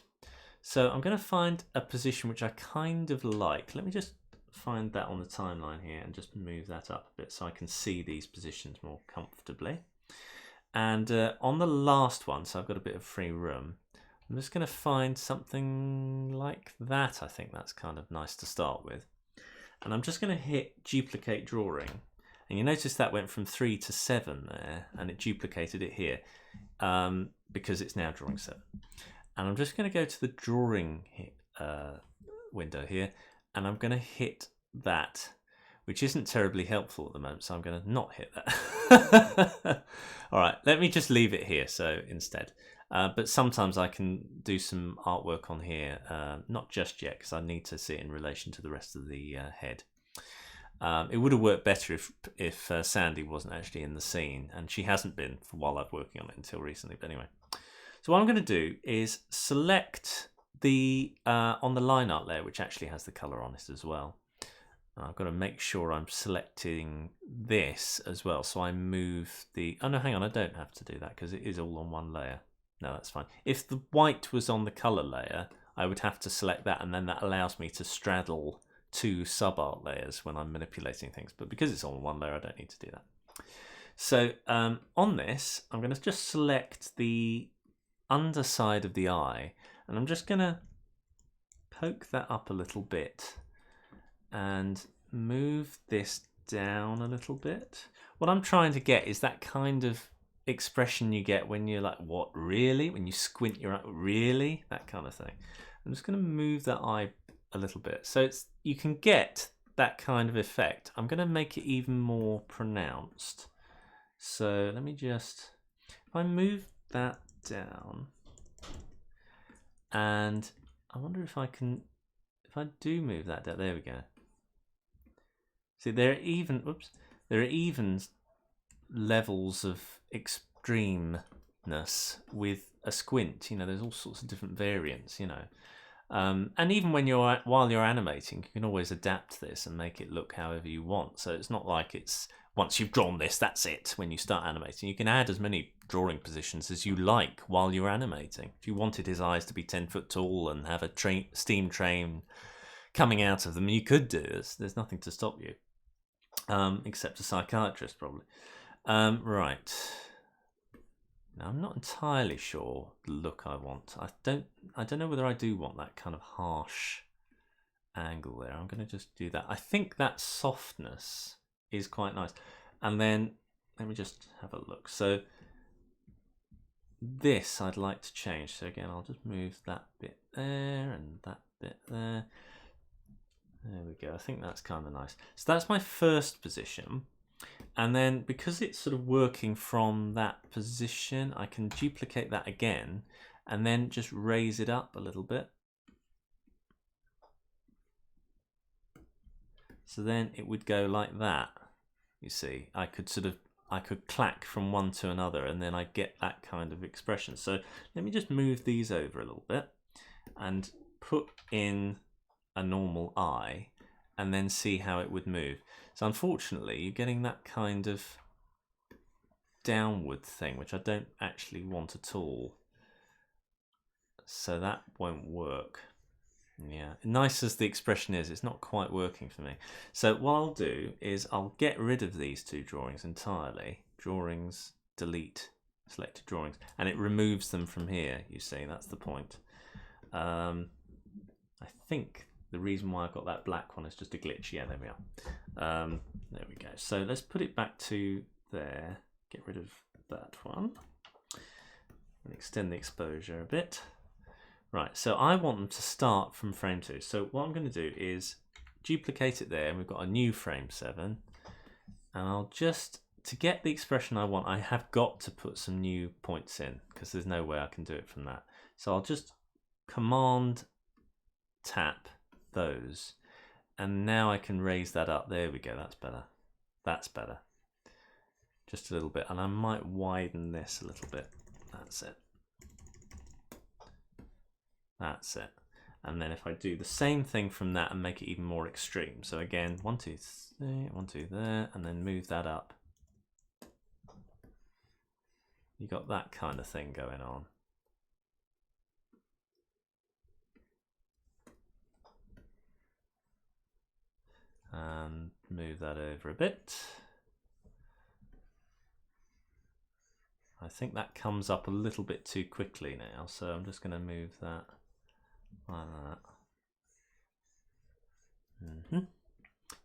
[SPEAKER 2] So I'm going to find a position which I kind of like. Let me just find that on the timeline here and just move that up a bit so I can see these positions more comfortably. And on the last one, so I've got a bit of free room, I'm just going to find something like that. I think that's kind of nice to start with. And I'm just going to hit duplicate drawing. And you notice that went from 3 to 7 there, and it duplicated it here because it's now drawing 7. And I'm just going to go to the drawing window here, and I'm going to hit that, which isn't terribly helpful at the moment, so I'm going to not hit that. All right, let me just leave it here so instead. But sometimes I can do some artwork on here, not just yet, because I need to see it in relation to the rest of the head. It would have worked better if Sandy wasn't actually in the scene, and she hasn't been while I've working on it until recently. But anyway, so what I'm going to do is select the on the line art layer, which actually has the color on it as well. I've got to make sure I'm selecting this as well. So I move the, oh no, hang on, I don't have to do that because it is all on one layer. No, that's fine. If the white was on the color layer, I would have to select that, and then that allows me to straddle 2 sub art layers when I'm manipulating things. But because it's on one layer, I don't need to do that. So on this, I'm going to just select the underside of the eye, and I'm just going to poke that up a little bit and move this down a little bit. What I'm trying to get is that kind of expression you get when you're like, what, really? When you squint your eye, really? That kind of thing. I'm just going to move that eye a little bit so you can get that kind of effect. I'm going to make it even more pronounced. So let me just, if I move that down, and I wonder if I can, if I do move that down, there we go. See, there are even levels of extremeness with a squint. You know, there's all sorts of different variants, you know. And even when while you're animating, you can always adapt this and make it look however you want. So it's not like it's once you've drawn this, that's it. When you start animating, you can add as many drawing positions as you like while you're animating. If you wanted his eyes to be 10 foot tall and have a steam train coming out of them, you could do this. There's nothing to stop you, except a psychiatrist probably. Right. Now, I'm not entirely sure the look I want. I don't know whether I do want that kind of harsh angle there. I'm going to just do that. I think that softness is quite nice. And then let me just have a look. So this I'd like to change. So again, I'll just move that bit there and that bit there. There we go. I think that's kind of nice. So that's my first position. And then because it's sort of working from that position, I can duplicate that again and then just raise it up a little bit. So then it would go like that. You see, I could clack from one to another and then I get that kind of expression. So let me just move these over a little bit and put in a normal eye and then see how it would move. So unfortunately, you're getting that kind of downward thing, which I don't actually want at all. So that won't work. Yeah, nice as the expression is, it's not quite working for me. So what I'll do is I'll get rid of these two drawings entirely. Drawings, delete, selected drawings, and it removes them from here, you see, that's the point. I think the reason why I've got that black one is just a glitch. Yeah, there we are. There we go. So let's put it back to there. Get rid of that one. And extend the exposure a bit. Right, so I want them to start from frame 2. So what I'm going to do is duplicate it there, and we've got a new frame 7. And I'll just, to get the expression I want, I have got to put some new points in, because there's no way I can do it from that. So I'll just Command tap those, and now I can raise that up. There we go, that's better. That's better. Just a little bit, and I might widen this a little bit. That's it. That's it. And then if I do the same thing from that and make it even more extreme. So again, 1, 2, 3, 1, 2 there, and then move that up. You got that kind of thing going on. And move that over a bit. I think that comes up a little bit too quickly now, so I'm just going to move that like that.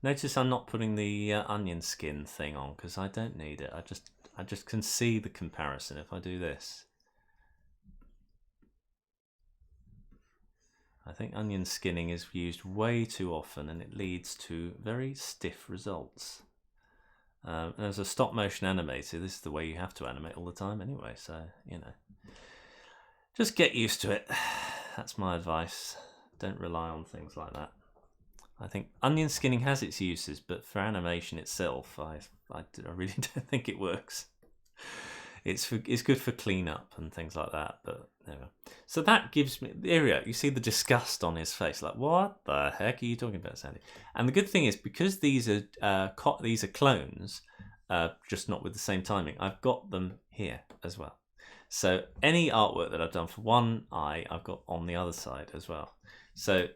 [SPEAKER 2] Notice I'm not putting the onion skin thing on because I don't need it. I just can see the comparison if I do this. I think onion skinning is used way too often and it leads to very stiff results. As a stop motion animator, this is the way you have to animate all the time anyway, so, you know. Just get used to it. That's my advice. Don't rely on things like that. I think onion skinning has its uses, but for animation itself, I really don't think it works. It's good for cleanup and things like that, but there we go. So that gives me the area. You see the disgust on his face, like what the heck are you talking about, Sandy? And the good thing is because these are clones, just not with the same timing. I've got them here as well. So any artwork that I've done for one eye, I've got on the other side as well. So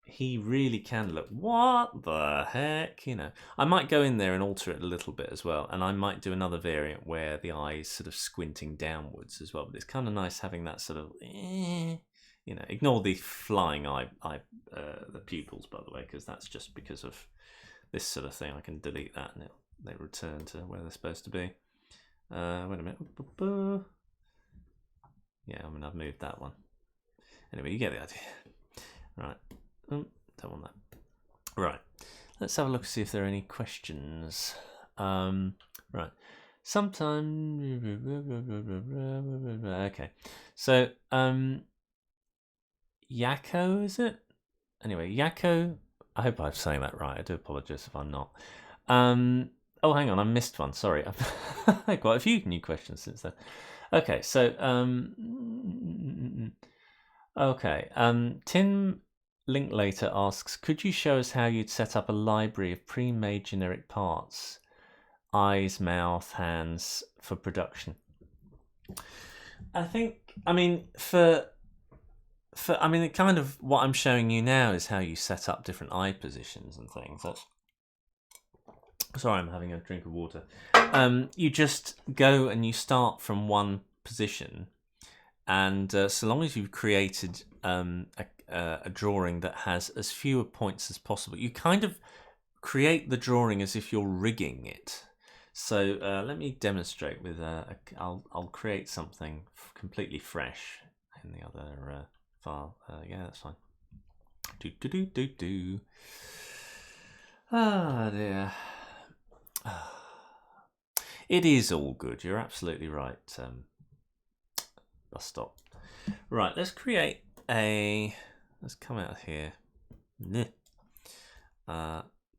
[SPEAKER 2] he really can look, what the heck, you know. I might go in there and alter it a little bit as well, and I might do another variant where the eye is sort of squinting downwards as well, but it's kind of nice having that sort of, you know, ignore the flying the pupils, by the way, because that's just because of this sort of thing. I can delete that and they return to where they're supposed to be. Wait a minute. Yeah, I mean, I've moved that one. Anyway, you get the idea. Right. Don't want that. Right. Let's have a look and see if there are any questions. Right. Sometimes. Okay. So, Yakko, is it? Anyway, Yakko. I hope I'm saying that right. I do apologise if I'm not. Oh, hang on, I missed one. Sorry, I've had quite a few new questions since then. Okay, so okay. Tim Linklater asks, could you show us how you'd set up a library of pre-made generic parts, eyes, mouth, hands for production? I think, I mean, I mean, kind of what I'm showing you now is how you set up different eye positions and things. That's, sorry, I'm having a drink of water. You just go and you start from one position, and so long as you've created a drawing that has as fewer points as possible, you kind of create the drawing as if you're rigging it. So let me demonstrate with I'll create something completely fresh in the other file. Yeah, that's fine. Do. Ah, dear. It is all good. You're absolutely right. I'll stop. Right, let's create a. Let's come out of here.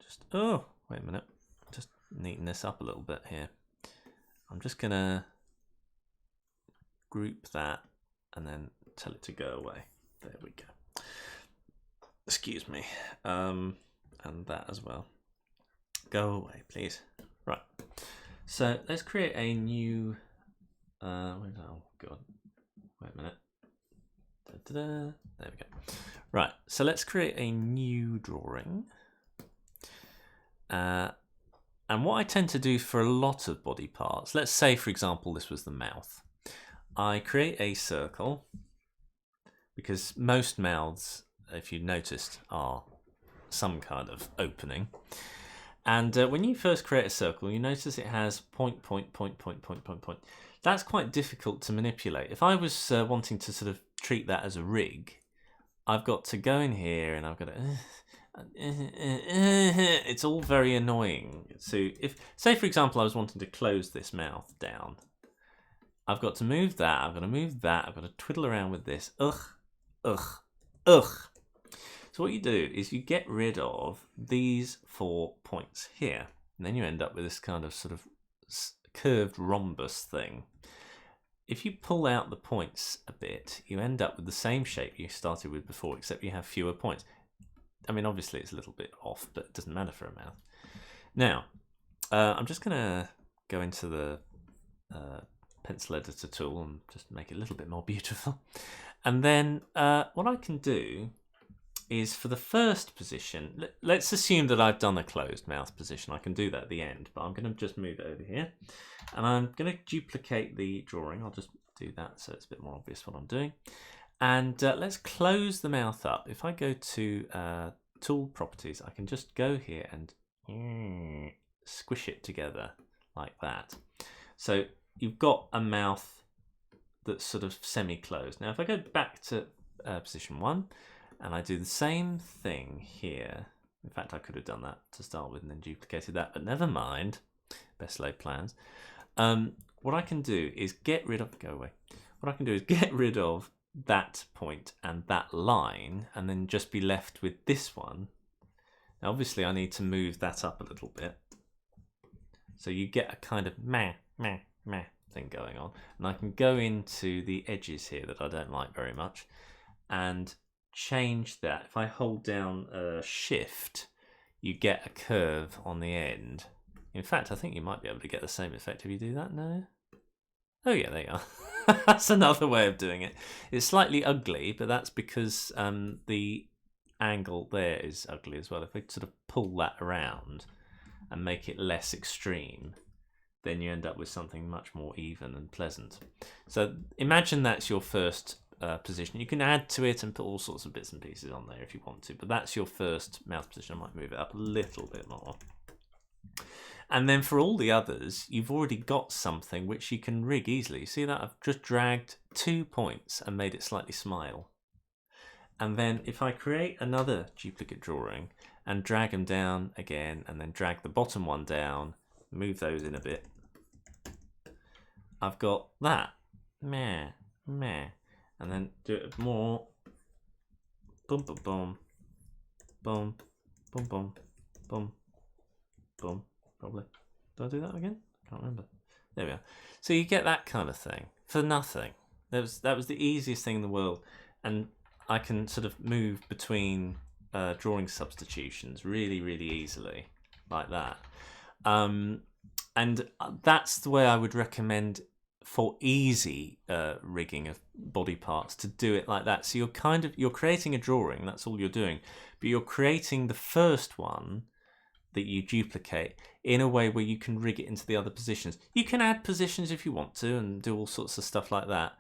[SPEAKER 2] Just oh, wait a minute. Just neaten this up a little bit here. I'm just gonna group that and then tell it to go away. There we go. Excuse me. And that as well. Go away, please. Right. So let's create a new. Oh God. Wait a minute. There we go. Right. So let's create a new drawing. And what I tend to do for a lot of body parts, let's say for example this was the mouth. I create a circle because most mouths, if you noticed, are some kind of opening. And when you first create a circle, you notice it has point. That's quite difficult to manipulate. If I was wanting to sort of treat that as a rig, I've got to go in here and I've got to... it's all very annoying. So if, say for example, I was wanting to close this mouth down, I've got to move that, I've got to move that, I've got to twiddle around with this. Ugh. So what you do is you get rid of these 4 points here, and then you end up with this kind of sort of curved rhombus thing. If you pull out the points a bit, you end up with the same shape you started with before, except you have fewer points. I mean, obviously it's a little bit off, but it doesn't matter for a mouth. Now, I'm just going to go into the pencil editor tool and just make it a little bit more beautiful. And then what I can do is for the first position, let's assume that I've done a closed mouth position. I can do that at the end, but I'm going to just move it over here. And I'm going to duplicate the drawing. I'll just do that so it's a bit more obvious what I'm doing. And let's close the mouth up. If I go to tool properties, I can just go here and squish it together like that. So you've got a mouth that's sort of semi-closed. Now if I go back to position 1 and I do the same thing here, in fact I could have done that to start with and then duplicated that, but never mind, best laid plans. What I can do is get rid of, what I can do is get rid of that point and that line and then just be left with this one. Now obviously I need to move that up a little bit, so you get a kind of meh thing going on, and I can go into the edges here that I don't like very much and change that. If I hold down shift, you get a curve on the end. In fact, I think you might be able to get the same effect if you do that. No? Oh yeah, there you are. That's another way of doing it. It's slightly ugly, but that's because the angle there is ugly as well. If we sort of pull that around and make it less extreme, then you end up with something much more even and pleasant. So imagine that's your first position. You can add to it and put all sorts of bits and pieces on there if you want to, but that's your first mouth position. I might move it up a little bit more. And then for all the others, you've already got something which you can rig easily. See that? I've just dragged 2 points and made it slightly smile. And then if I create another duplicate drawing and drag them down again and then drag the bottom one down, move those in a bit, I've got that. Meh. And then do it more. Boom, boom, boom. Boom, boom, boom, boom, boom. Probably. Did I do that again? I can't remember. There we are. So you get that kind of thing for nothing. That was the easiest thing in the world, and I can sort of move between drawing substitutions really, really easily, like that. And that's the way I would recommend for easy rigging of body parts, to do it like that. So you're creating a drawing. That's all you're doing, but you're creating the first one that you duplicate in a way where you can rig it into the other positions. You can add positions if you want to and do all sorts of stuff like that,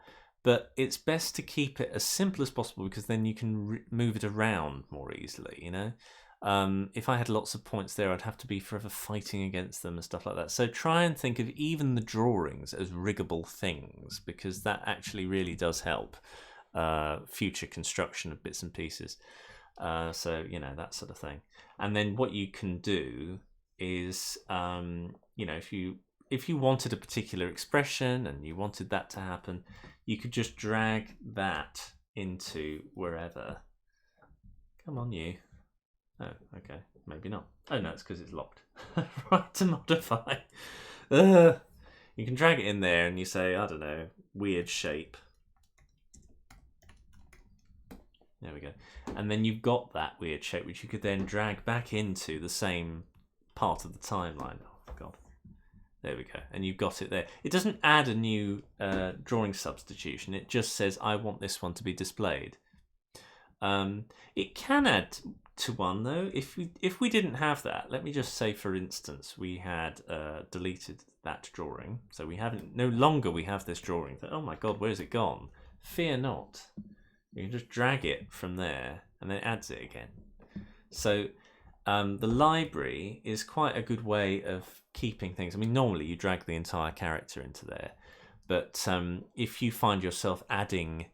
[SPEAKER 2] but it's best to keep it as simple as possible, because then you can move it around more easily, you know. If I had lots of points there, I'd have to be forever fighting against them and stuff like that. So try and think of even the drawings as riggable things, because that actually really does help future construction of bits and pieces. So, you know, that sort of thing. And then what you can do is, you know, if you wanted a particular expression and you wanted that to happen, you could just drag that into wherever. Come on, you. Oh, okay. Maybe not. Oh, no, it's because it's locked. Right to modify. You can drag it in there and you say, I don't know, weird shape. There we go. And then you've got that weird shape, which you could then drag back into the same part of the timeline. Oh, God. There we go. And you've got it there. It doesn't add a new drawing substitution. It just says, I want this one to be displayed. It can add to one, though. If we didn't have that, let me just say, for instance, we had deleted that drawing. So we haven't, no longer we have this drawing. Oh, my God, where's it gone? Fear not. You can just drag it from there and then it adds it again. So the library is quite a good way of keeping things. I mean, normally you drag the entire character into there, but if you find yourself adding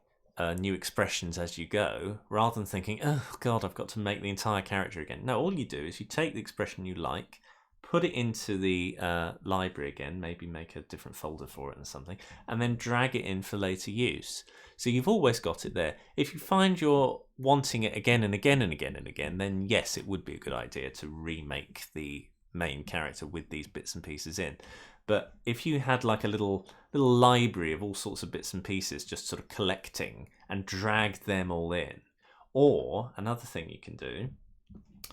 [SPEAKER 2] new expressions as you go, rather than thinking, oh God, I've got to make the entire character again. No, all you do is you take the expression you like, put it into the library again, maybe make a different folder for it or something, and then drag it in for later use. So you've always got it there. If you find you're wanting it again and again and again and again, then yes, it would be a good idea to remake the main character with these bits and pieces in. But if you had like a little library of all sorts of bits and pieces just sort of collecting, and drag them all in, or another thing you can do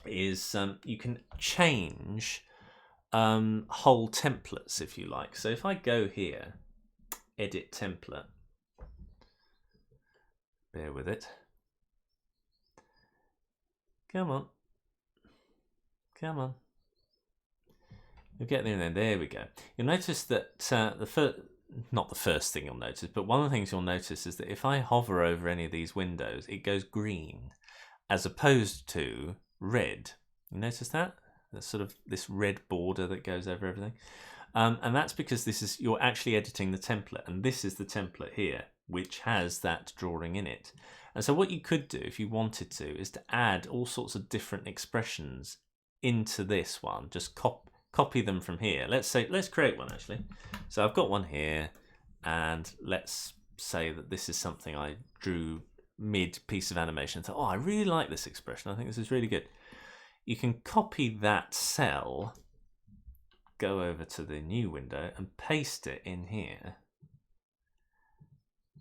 [SPEAKER 2] is you can change whole templates if you like. So if I go here, edit template, bear with it, come on, you'll get there. And then there we go. You'll notice that not the first thing you'll notice, but one of the things you'll notice is that if I hover over any of these windows, it goes green as opposed to red. You notice that? There's sort of this red border that goes over everything. And that's because you're actually editing the template, and this is the template here, which has that drawing in it. And so what you could do if you wanted to is to add all sorts of different expressions into this one. Just copy them from here. Let's create one actually. So I've got one here, and let's say that this is something I drew mid piece of animation. Thought, oh, I really like this expression. I think this is really good. You can copy that cell, go over to the new window and paste it in here.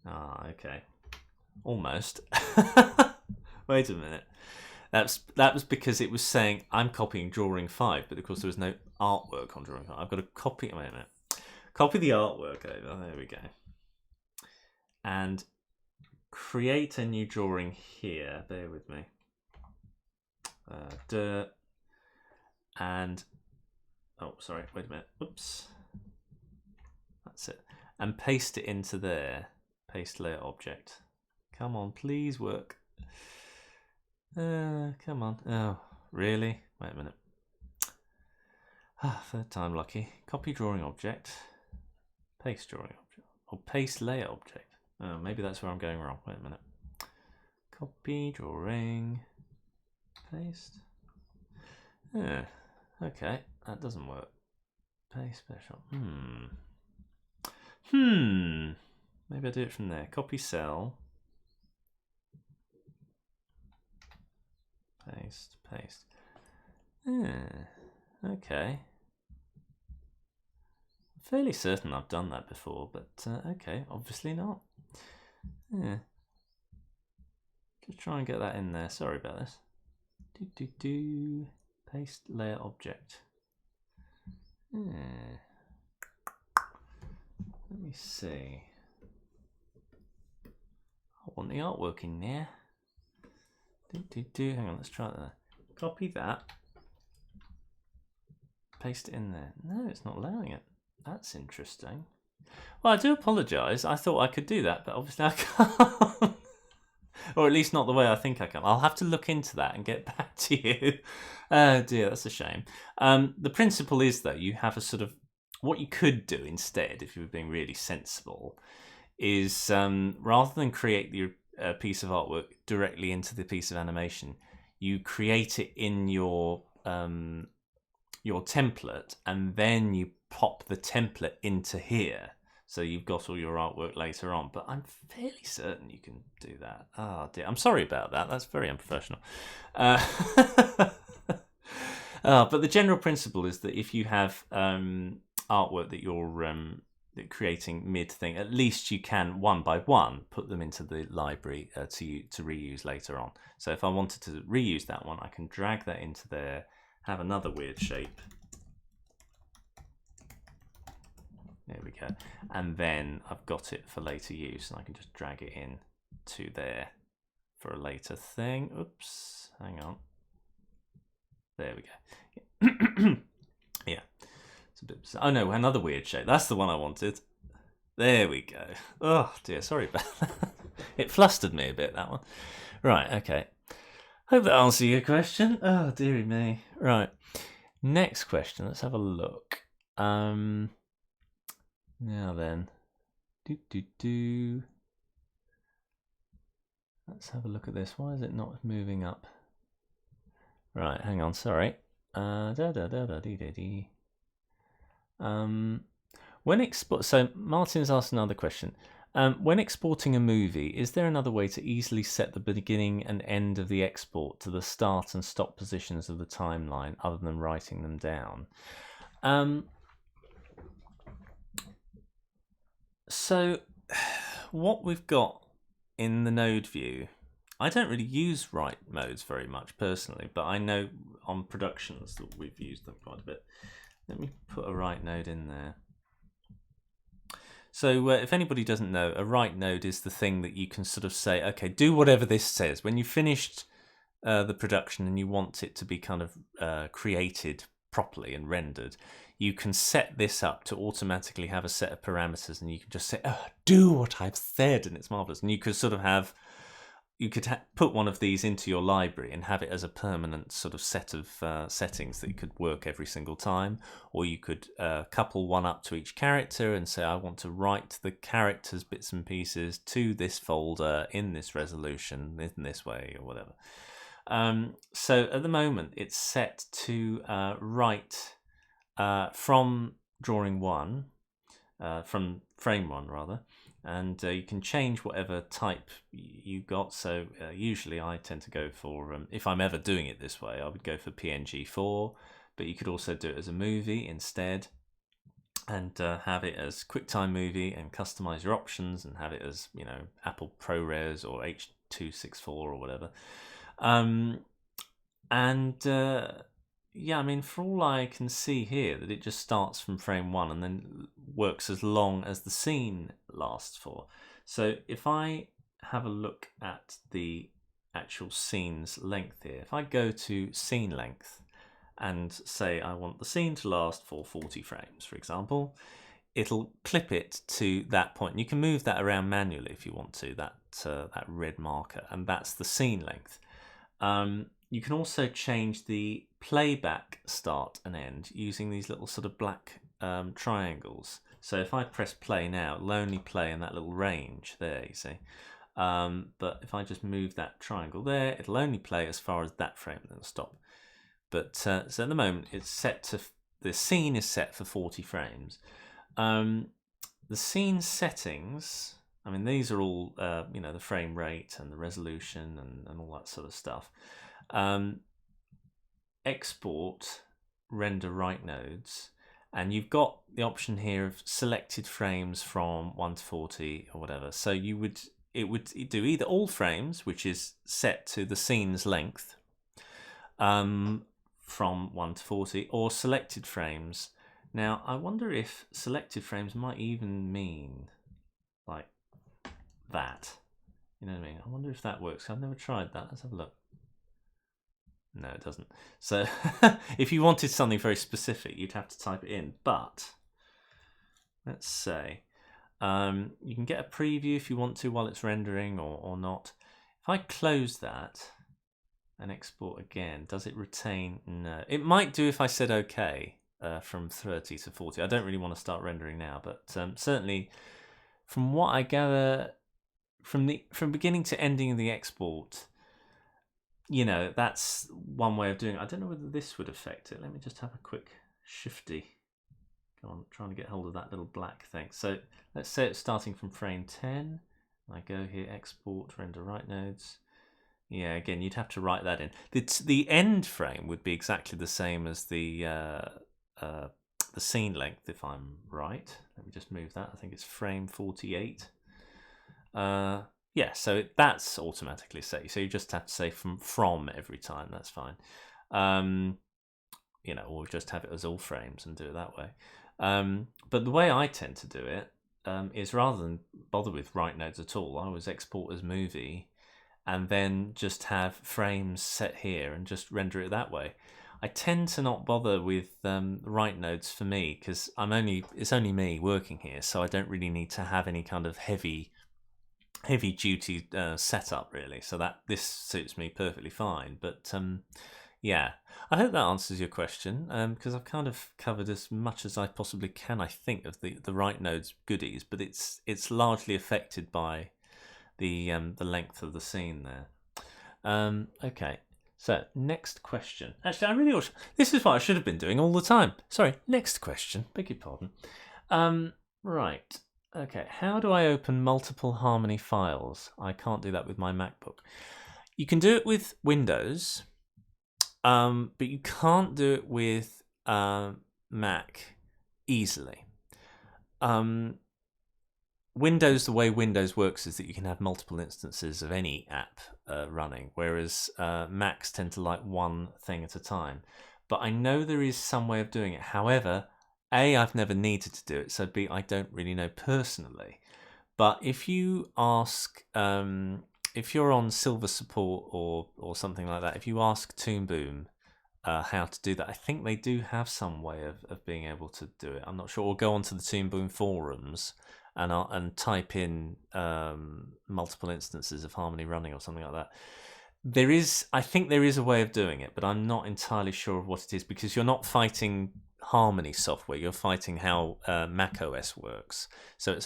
[SPEAKER 2] Ah, okay. Almost. Wait a minute. That was because it was saying I'm copying drawing 5, but of course there was no artwork on drawing 5. I've got to copy. Wait a minute. Copy the artwork over. There we go. And create a new drawing here. Bear with me. Dirt. And oh, sorry. Wait a minute. Oops. That's it. And paste it into there. Paste layer object. Come on, please work. Come on. Oh, really? Wait a minute. Third time lucky. Copy drawing object. Paste drawing object. Or paste layer object. Oh, maybe that's where I'm going wrong. Wait a minute. Copy drawing. Paste. Okay, that doesn't work. Paste special. Maybe I do it from there. Copy cell. Paste. Okay. fairly certain I've done that before, but okay, obviously not. Yeah. Just try and get that in there. Sorry about this. Paste layer object. Let me see. I want the artwork in there. Hang on, let's try that. Copy that. Paste it in there. No, it's not allowing it. That's interesting. Well, I do apologise. I thought I could do that, but obviously I can't. Or at least not the way I think I can. I'll have to look into that and get back to you. Oh dear, that's a shame. The principle is, though, you have a sort of... What you could do instead, if you were being really sensible, is rather than create the piece of artwork directly into the piece of animation, you create it in your template, and then you pop the template into here. So you've got all your artwork later on, but I'm fairly certain you can do that. Oh dear, I'm sorry about that. That's very unprofessional. But the general principle is that if you have artwork that you're creating mid thing, at least you can one by one put them into the library to reuse later on. So if I wanted to reuse that one, I can drag that into there, have another weird shape. There we go. And then I've got it for later use, and I can just drag it in to there for a later thing. Oops, hang on. There we go. Yeah. It's a bit bizarre. Oh no, another weird shape. That's the one I wanted. There we go. Oh dear, sorry about that. It flustered me a bit, that one. Right, okay. Hope that answers your question. Oh dearie me. Right. Next question. Let's have a look. Now then, let's have a look at this. Why is it not moving up? Right, hang on, sorry. So Martin's asked another question. When exporting a movie, is there another way to easily set the beginning and end of the export to the start and stop positions of the timeline other than writing them down? So what we've got in the node view, I don't really use write modes very much personally, but I know on productions that we've used them quite a bit. Let me put a write node in there. So if anybody doesn't know, a write node is the thing that you can sort of say, okay, do whatever this says. When you've finished the production and you want it to be kind of created properly and rendered, you can set this up to automatically have a set of parameters, and you can just say, oh, do what I've said, and it's marvelous. And you could sort of have, put one of these into your library and have it as a permanent sort of set of settings that could work every single time. Or you could couple one up to each character and say, I want to write the characters' bits and pieces to this folder in this resolution in this way, or whatever. So at the moment it's set to write from drawing one, from frame one rather, and you can change whatever type you got. So usually I tend to go for, if I'm ever doing it this way, I would go for PNG4, but you could also do it as a movie instead, and have it as QuickTime Movie, and customize your options and have it as, you know, Apple ProRes or H.264 or whatever. Yeah, I mean, for all I can see here, that it just starts from frame one and then works as long as the scene lasts for. So if I have a look at the actual scene's length here, if I go to scene length and say I want the scene to last for 40 frames, for example, it'll clip it to that point. You can move that around manually if you want to, that red marker, and that's the scene length. You can also change the playback start and end using these little sort of black triangles. So if I press play now, it'll only play in that little range there, you see. But if I just move that triangle there, it'll only play as far as that frame, and then stop. But so at the moment, it's set to, the scene is set for 40 frames. The scene settings, I mean, these are all, you know, the frame rate and the resolution and all that sort of stuff. Export render write nodes, and you've got the option here of selected frames from 1 to 40 or whatever. So it would do either all frames, which is set to the scene's length, from 1 to 40, or selected frames. Now, I wonder if selected frames might even mean like that. You know what I mean? I wonder if that works. I've never tried that. Let's have a look. No, it doesn't. So if you wanted something very specific, you'd have to type it in. But let's say you can get a preview if you want to while it's rendering or not. If I close that and export again, does it retain? No. It might do if I said OK from 30 to 40. I don't really want to start rendering now, but certainly from what I gather from beginning to ending of the export, you know, that's one way of doing it. I don't know whether this would affect it. Let me just have a quick shifty. Go on, trying to get hold of that little black thing. So let's say it's starting from frame 10. I go here, export, render right nodes. Yeah, again, you'd have to write that in. The end frame would be exactly the same as the scene length, if I'm right. Let me just move that. I think it's frame 48. Yeah, so that's automatically set. So you just have to say from every time. That's fine. You know, or just have it as all frames and do it that way. But the way I tend to do it is rather than bother with write nodes at all, I always export as movie and then just have frames set here and just render it that way. I tend to not bother with write nodes for me because it's only me working here, so I don't really need to have any kind of heavy duty setup really. So that this suits me perfectly fine. But yeah, I hope that answers your question because I've kind of covered as much as I possibly can, I think, of the write nodes goodies, but it's largely affected by the length of the scene there. Okay. So, next question. Actually, I really ought to, this is what I should have been doing all the time. Sorry, next question. Beg your pardon. Right. Okay, how do I open multiple Harmony files? I can't do that with my MacBook. You can do it with Windows, but you can't do it with Mac easily. Windows, the way Windows works is that you can have multiple instances of any app running, whereas Macs tend to like one thing at a time. But I know there is some way of doing it. However, A, I've never needed to do it, so B, I don't really know personally. But if you ask, if you're on Silver Support or something like that, if you ask Toon Boom how to do that, I think they do have some way of being able to do it. I'm not sure. Or go onto the Toon Boom forums and type in multiple instances of Harmony running or something like that. I think there is a way of doing it, but I'm not entirely sure of what it is because you're not fighting Harmony software. You're fighting how Mac OS works. So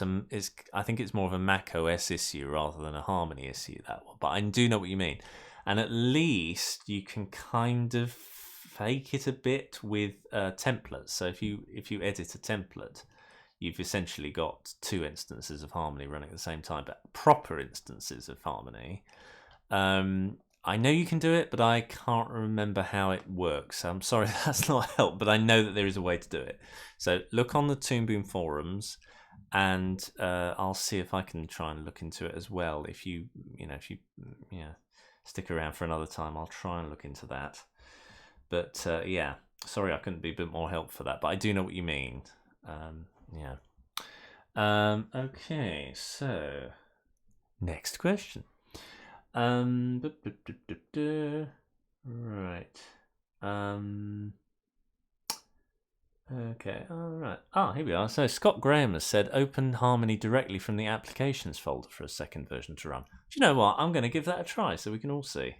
[SPEAKER 2] I think it's more of a Mac OS issue rather than a Harmony issue, that one. But I do know what you mean, and at least you can kind of fake it a bit with templates. So if you edit a template, you've essentially got two instances of Harmony running at the same time, but proper instances of Harmony. I know you can do it, but I can't remember how it works. I'm sorry that's not help, but I know that there is a way to do it. So look on the Toon Boom forums, and I'll see if I can try and look into it as well. If you stick around for another time, I'll try and look into that. But yeah, sorry I couldn't be a bit more help for that, but I do know what you mean. Yeah. Okay, so next question. Right. Okay, all right. Here we are. So Scott Graham has said open Harmony directly from the applications folder for a second version to run. Do you know what? I'm going to give that a try so we can all see.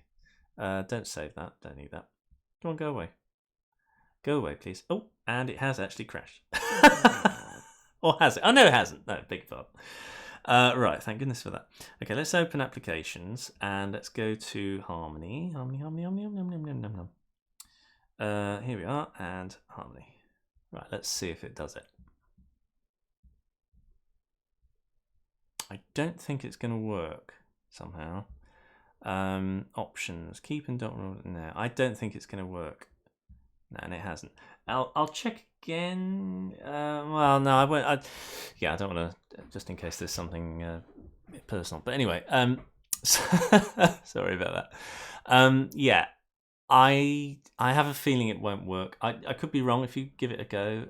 [SPEAKER 2] Don't save that. Don't need that. Come on, go away. Go away, please. Oh, and it has actually crashed. Or has it? Oh, no, it hasn't. No, big pardon. Right, thank goodness for that. Okay, let's open applications and let's go to Harmony. Here we are, and Harmony. Right, let's see if it does it. I don't think it's going to work somehow. Options, keep and don't rule. No, I don't think it's going to work. No, and it hasn't. I'll check again. Well, no, I won't. I don't want to, just in case there's something personal. But anyway, sorry about that. Yeah, I have a feeling it won't work. I could be wrong if you give it a go.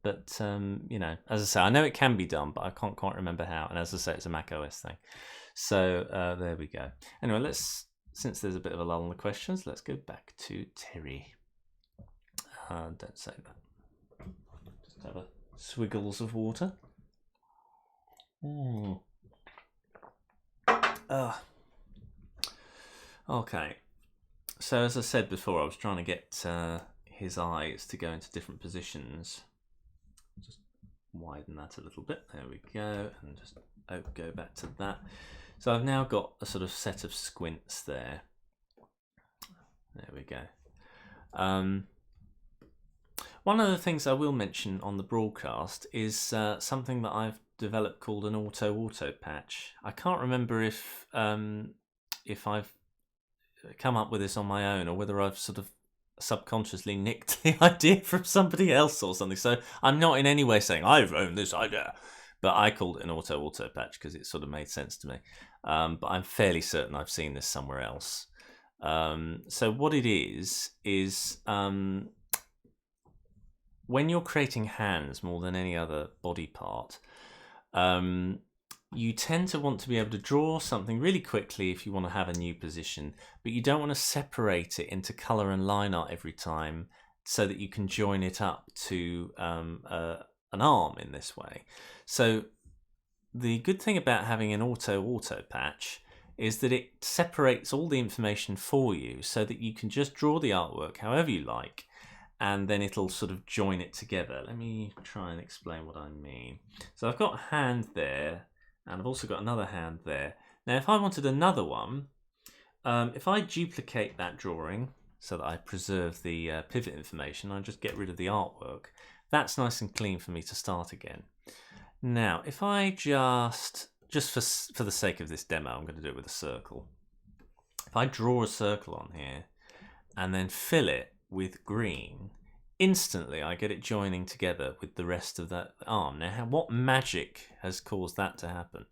[SPEAKER 2] But you know, as I say, I know it can be done, but I can't quite remember how. And as I say, it's a Mac OS thing. So there we go. Anyway, since there's a bit of a lull in the questions, let's go back to Terry. Don't say that. Just have a swiggles of water. Okay. So as I said before, I was trying to get his eyes to go into different positions. Just widen that a little bit. There we go. And just go back to that. So I've now got a sort of set of squints there. There we go. One of the things I will mention on the broadcast is something that I've developed called an auto patch. I can't remember if I've come up with this on my own or whether I've sort of subconsciously nicked the idea from somebody else or something. So I'm not in any way saying I've owned this idea, but I called it an auto patch because it sort of made sense to me. But I'm fairly certain I've seen this somewhere else. So what it is when you're creating hands more than any other body part, you tend to want to be able to draw something really quickly if you want to have a new position, but you don't want to separate it into color and line art every time so that you can join it up to an arm in this way. So the good thing about having an auto patch is that it separates all the information for you so that you can just draw the artwork however you like, and then it'll sort of join it together. Let me try and explain what I mean. So I've got a hand there, and I've also got another hand there. Now, if I wanted another one, if I duplicate that drawing so that I preserve the pivot information, I just get rid of the artwork. That's nice and clean for me to start again. Now, if I just for the sake of this demo, I'm going to do it with a circle. If I draw a circle on here and then fill it with green, instantly I get it joining together with the rest of that arm. Now, what magic has caused that to happen?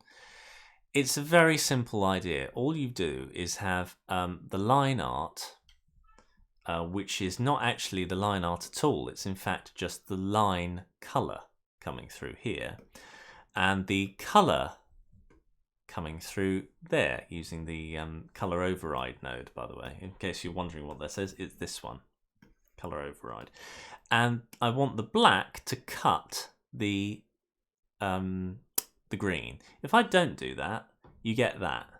[SPEAKER 2] It's a very simple idea. All you do is have the line art, which is not actually the line art at all. It's in fact just the line color coming through here, and the color coming through there using the color override node, by the way, in case you're wondering what that says. It's this one, color override. And I want the black to cut the green. If I don't do that, you get that,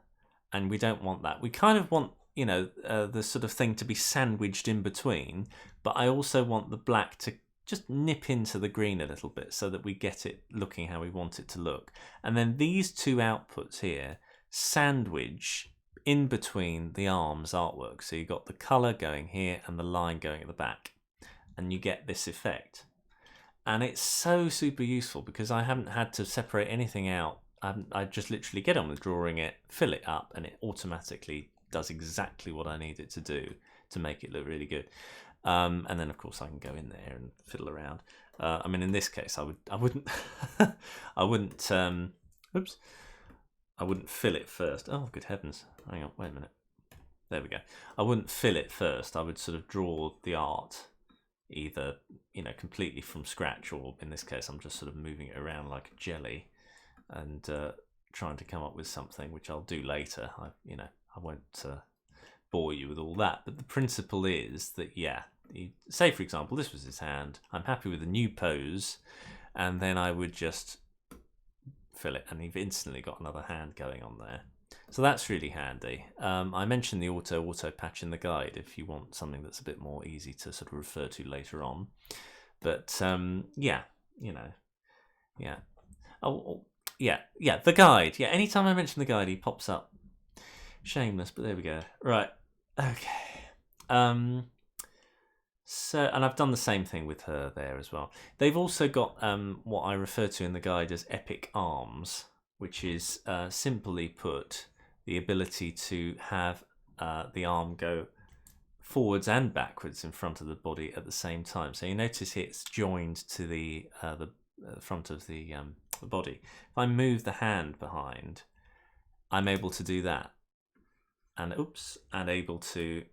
[SPEAKER 2] and we don't want that. We kind of want, you know, the sort of thing to be sandwiched in between, but I also want the black to just nip into the green a little bit so that we get it looking how we want it to look. And then these two outputs here sandwich in between the arms artwork. So you've got the color going here and the line going at the back, and you get this effect. And it's so super useful because I haven't had to separate anything out. I just literally get on with drawing it, fill it up, and it automatically does exactly what I need it to do to make it look really good. And then of course I can go in there and fiddle around. I mean, in this case, I wouldn't I wouldn't fill it first. Oh, good heavens! Hang on, wait a minute. There we go. I wouldn't fill it first. I would sort of draw the art either, you know, completely from scratch, or in this case, I'm just sort of moving it around like a jelly and trying to come up with something, which I'll do later. I won't bore you with all that, but the principle is that, yeah, say for example this was his hand, I'm happy with a new pose, and then I would just fill it, and you've instantly got another hand going on there. So that's really handy. I mentioned the auto patch in the guide if you want something that's a bit more easy to sort of refer to later on. But yeah, you know, yeah. Oh yeah, the guide. Yeah, anytime I mention the guide, he pops up. Shameless, but there we go. Right. Okay. So, and I've done the same thing with her there as well. They've also got what I refer to in the guide as epic arms, which is simply put the ability to have the arm go forwards and backwards in front of the body at the same time. So you notice here it's joined to the front of the body. If I move the hand behind, I'm able to do that, and able to,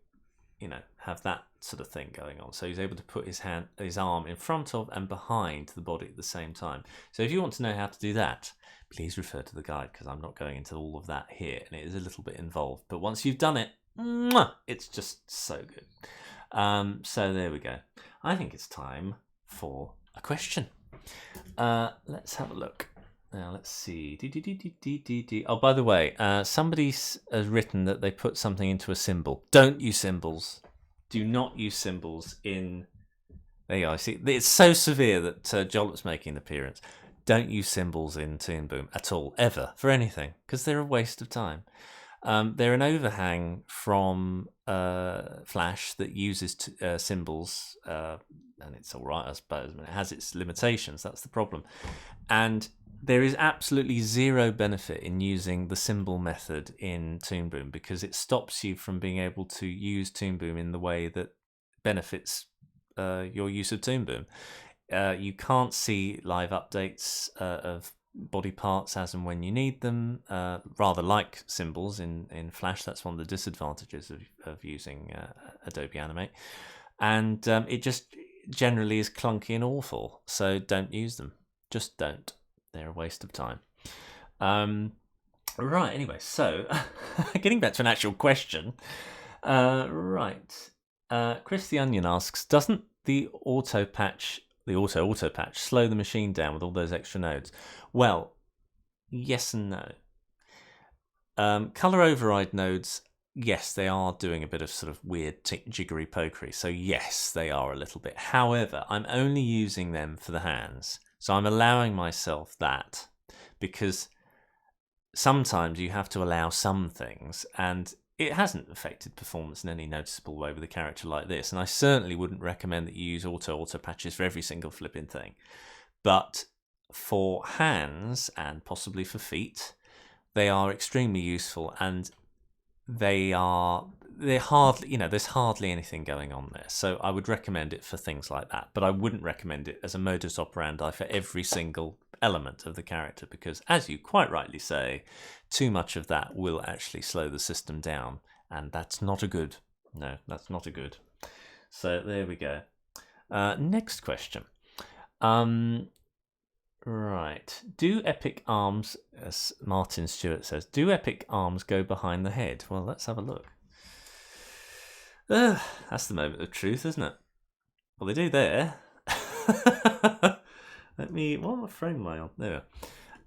[SPEAKER 2] have that sort of thing going on. So he's able to put his arm in front of and behind the body at the same time. So if you want to know how to do that, please refer to the guide, because I'm not going into all of that here, and it is a little bit involved. But once you've done it, it's just so good. So there we go. I think it's time for a question. Let's have a look. Now let's see. Oh, by the way, somebody has written that they put something into a symbol. Don't use symbols. Do not use symbols in. There you go. See, it's so severe that Jollop's making an appearance. Don't use symbols in Toon Boom at all, ever, for anything, because they're a waste of time. They're an overhang from Flash that uses symbols, and it's all right, I suppose. It has its limitations. That's the problem, and there is absolutely zero benefit in using the symbol method in Toon Boom, because it stops you from being able to use Toon Boom in the way that benefits your use of Toon Boom. You can't see live updates of body parts as and when you need them, rather like symbols in Flash. That's one of the disadvantages of using Adobe Animate. And it just generally is clunky and awful. So don't use them. Just don't. They're a waste of time. Right, anyway, so getting back to an actual question. Right. Chris the Onion asks, doesn't the auto patch slow the machine down with all those extra nodes? Well, yes and no. Color override nodes, yes, they are doing a bit of sort of weird jiggery pokery. So yes, they are a little bit. However, I'm only using them for the hands. So I'm allowing myself that, because sometimes you have to allow some things, and it hasn't affected performance in any noticeable way with a character like this. And I certainly wouldn't recommend that you use auto patches for every single flipping thing. But for hands and possibly for feet, they are extremely useful, and they're hardly, there's hardly anything going on there. So I would recommend it for things like that, but I wouldn't recommend it as a modus operandi for every single element of the character, because, as you quite rightly say, too much of that will actually slow the system down, and that's not a good. No, that's not a good. So there we go. Next question. Right. Do epic arms, as Martin Stewart says, do epic arms go behind the head? Well, let's have a look. That's the moment of truth, isn't it? Well, they do there. What frame am I on? There.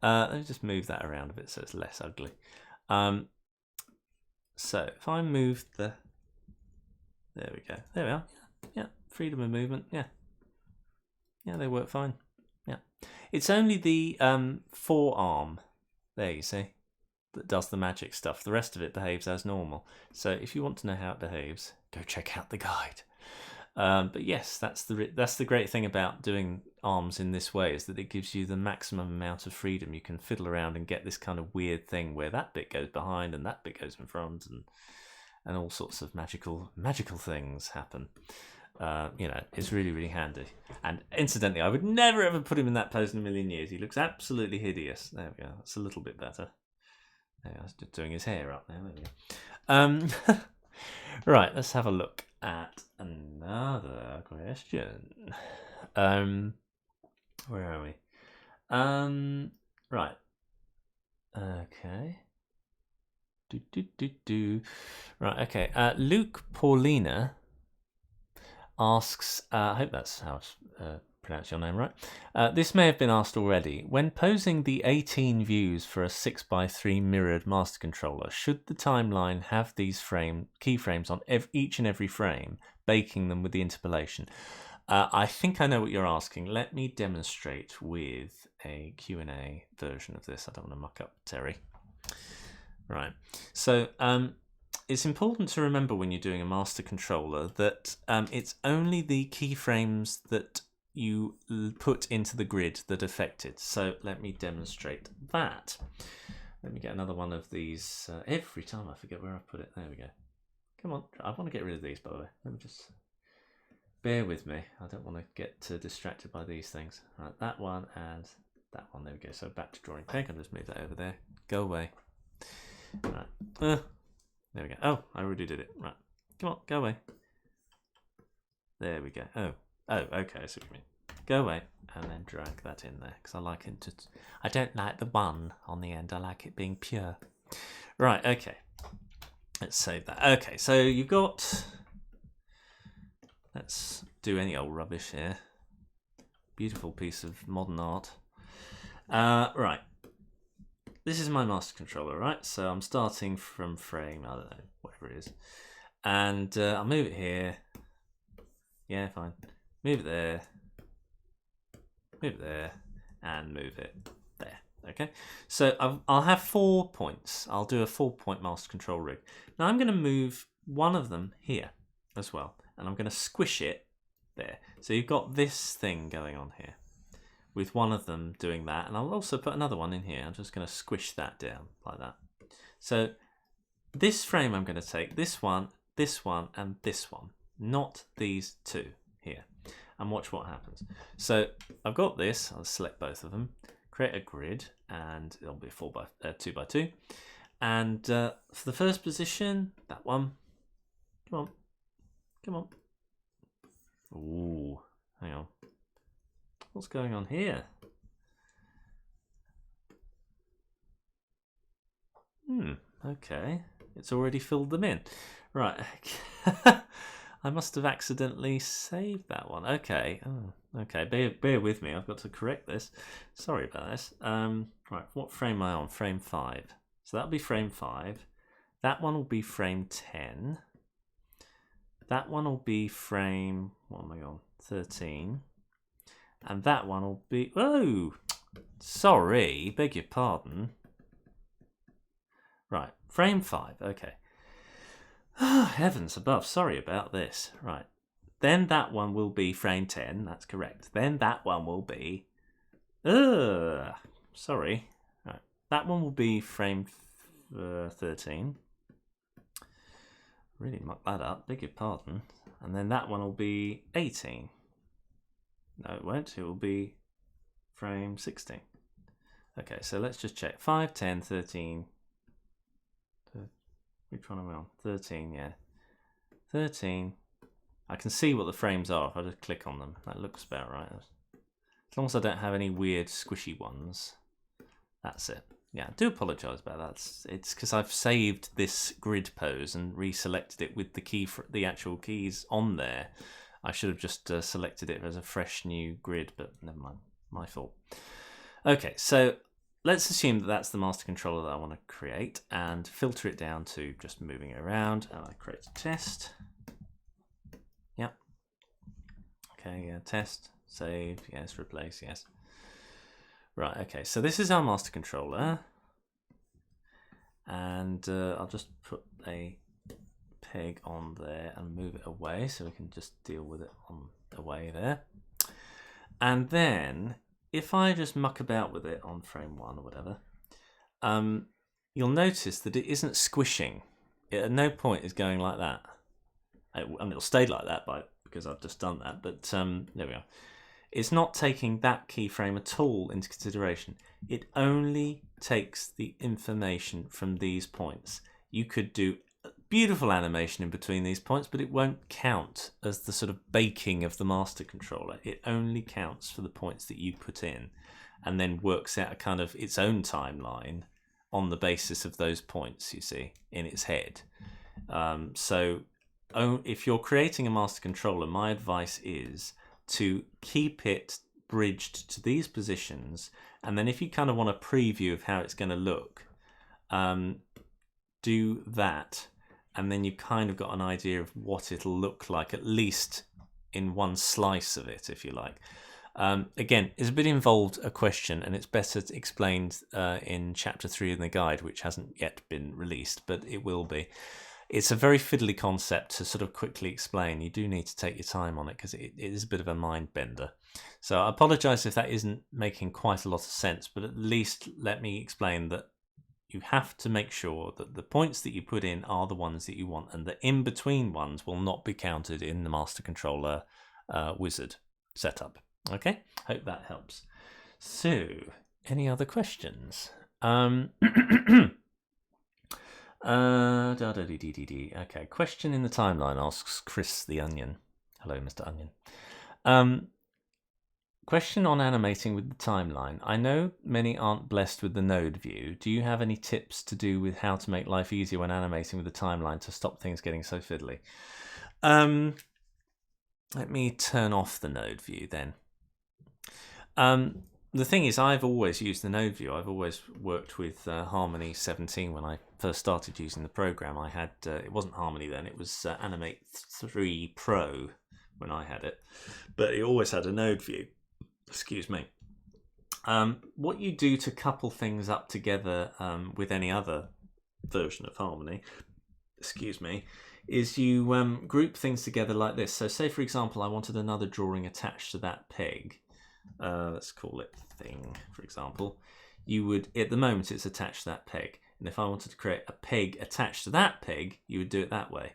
[SPEAKER 2] Let me just move that around a bit so it's less ugly. So if I move there we go. There we are. Yeah. Freedom of movement. Yeah, they work fine. Yeah. It's only the forearm, there you see, that does the magic stuff. The rest of it behaves as normal. So if you want to know how it behaves, go check out the guide. But yes, that's the great thing about doing arms in this way, is that it gives you the maximum amount of freedom. You can fiddle around and get this kind of weird thing where that bit goes behind and that bit goes in front, and all sorts of magical things happen. It's really, really handy. And incidentally, I would never ever put him in that pose in a million years. He looks absolutely hideous. There we go. That's a little bit better. There, I was just doing his hair up there. There we go. Right, let's have a look at another question. Where are we? Right. Okay. Right, okay. Luke Paulina asks, I hope that's how I pronounce your name right. This may have been asked already. When posing the 18 views for a 6x3 mirrored master controller, should the timeline have these keyframes on each and every frame, baking them with the interpolation? I think I know what you're asking. Let me demonstrate with a Q&A version of this. I don't want to muck up Terry. Right. So it's important to remember when you're doing a master controller that it's only the keyframes that you put into the grid that affect it. So let me demonstrate that. Let me get another one of these. Every time I forget where I put it. There we go. Come on. I want to get rid of these, by the way. Let me just bear with me. I don't want to get distracted by these things. Right, that one and that one. There we go. So back to drawing peg. I'll just move that over there. Go away. Right. There we go. Oh, I already did it. Right. Come on, go away. There we go. Oh, okay. I see what you mean. Go away and then drag that in there because I like it to. I don't like the one on the end. I like it being pure. Right. Okay. Let's save that. Okay. So you've got. Let's do any old rubbish here. Beautiful piece of modern art. Right. This is my master controller, right? So I'm starting from frame, I don't know, whatever it is. And I'll move it here. Yeah, fine. Move it there. Move it there. And move it there. Okay? So I'll have 4 points. I'll do a 4-point master control rig. Now I'm going to move one of them here as well. And I'm going to squish it there. So you've got this thing going on here, with one of them doing that, and I'll also put another one in here. I'm just going to squish that down like that. So this frame I'm going to take this one, and this one, not these two here, and watch what happens. So I've got this. I'll select both of them, create a grid, and it'll be 2 by 2. And for the first position, that one. Come on, come on. Ooh, hang on. What's going on here? Okay. It's already filled them in. Right. I must have accidentally saved that one. Okay. Oh, okay. Bear with me. I've got to correct this. Sorry about this. Right. What frame am I on? Frame 5. So that'll be frame 5. That one will be frame 10. That one will be frame, what am I on? 13. And that one will be, oh, sorry, beg your pardon. Right, frame 5, okay. Heavens above, sorry about this. Right, then that one will be frame 10, that's correct. Then that one will be, sorry. Right, that one will be frame 13. Really mucked that up, beg your pardon. And then that one will be 18. No, it won't. It will be frame 16. Okay, so let's just check. 5, 10, 13. Which one am I on? 13, yeah. 13. I can see what the frames are if I just click on them. That looks about right. As long as I don't have any weird squishy ones. That's it. Yeah, I do apologise about that. It's because I've saved this grid pose and reselected it with the actual keys on there. I should have just selected it as a fresh new grid, but never mind. My fault. Okay, so let's assume that that's the master controller that I want to create and filter it down to just moving it around. And I create a test. Yep. Okay, yeah, test, save, yes, replace, yes. Right, okay, so this is our master controller. And I'll just put a peg on there and move it away so we can just deal with it on the way there. And then if I just muck about with it on frame 1 or whatever, you'll notice that it isn't squishing. It at no point is going like that. I mean, it'll stay like that because I've just done that, but there we go. It's not taking that keyframe at all into consideration. It only takes the information from these points. You could do beautiful animation in between these points, but it won't count as the sort of baking of the master controller. It only counts for the points that you put in and then works out a kind of its own timeline on the basis of those points, you see, in its head. So if you're creating a master controller, my advice is to keep it bridged to these positions, and then if you kind of want a preview of how it's going to look, do that, and then you've kind of got an idea of what it'll look like, at least in one slice of it, if you like. Again, it's a bit involved a question, and it's better explained in chapter 3 in the guide, which hasn't yet been released, but it will be. It's a very fiddly concept to sort of quickly explain. You do need to take your time on it because it is a bit of a mind bender. So I apologise if that isn't making quite a lot of sense, but at least let me explain that you have to make sure that the points that you put in are the ones that you want, and the in-between ones will not be counted in the master controller wizard setup. Okay, hope that helps. So, any other questions? Okay, question in the timeline asks Chris the Onion. Hello, Mr. Onion. Question on animating with the timeline. I know many aren't blessed with the node view. Do you have any tips to do with how to make life easier when animating with the timeline to stop things getting so fiddly? Let me turn off the node view then. The thing is, I've always used the node view. I've always worked with Harmony 17 when I first started using the program. I had, it wasn't Harmony then, it was Animate 3 Pro when I had it. But it always had a node view. Excuse me. What you do to couple things up together with any other version of Harmony, excuse me, is you group things together like this. So say, for example, I wanted another drawing attached to that peg. Let's call it thing, for example. You would, at the moment, it's attached to that peg. And if I wanted to create a peg attached to that peg, you would do it that way.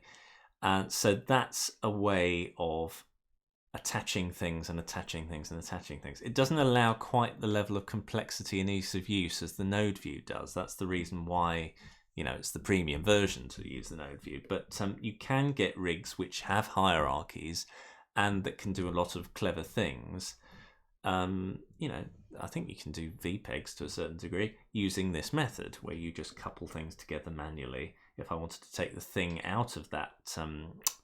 [SPEAKER 2] So that's a way of attaching things and attaching things and attaching things. It doesn't allow quite the level of complexity and ease of use as the node view does. That's the reason why, you know, it's the premium version to use the node view. But you can get rigs which have hierarchies and that can do a lot of clever things. You know, I think you can do VPEGs to a certain degree using this method where you just couple things together manually. If I wanted to take the thing out of that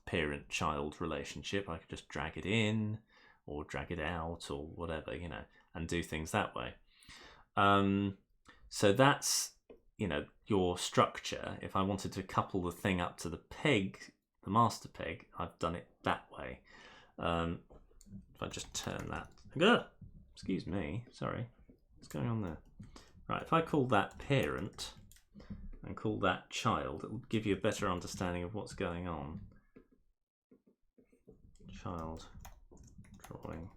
[SPEAKER 2] parent-child relationship, I could just drag it in or drag it out or whatever, you know, and do things that way. So that's, you know, your structure. If I wanted to couple the thing up to the peg, the master peg, I've done it that way. If I just turn that... Excuse me, sorry. What's going on there? Right, if I call that parent and call that child, it will give you a better understanding of what's going on. Child drawing.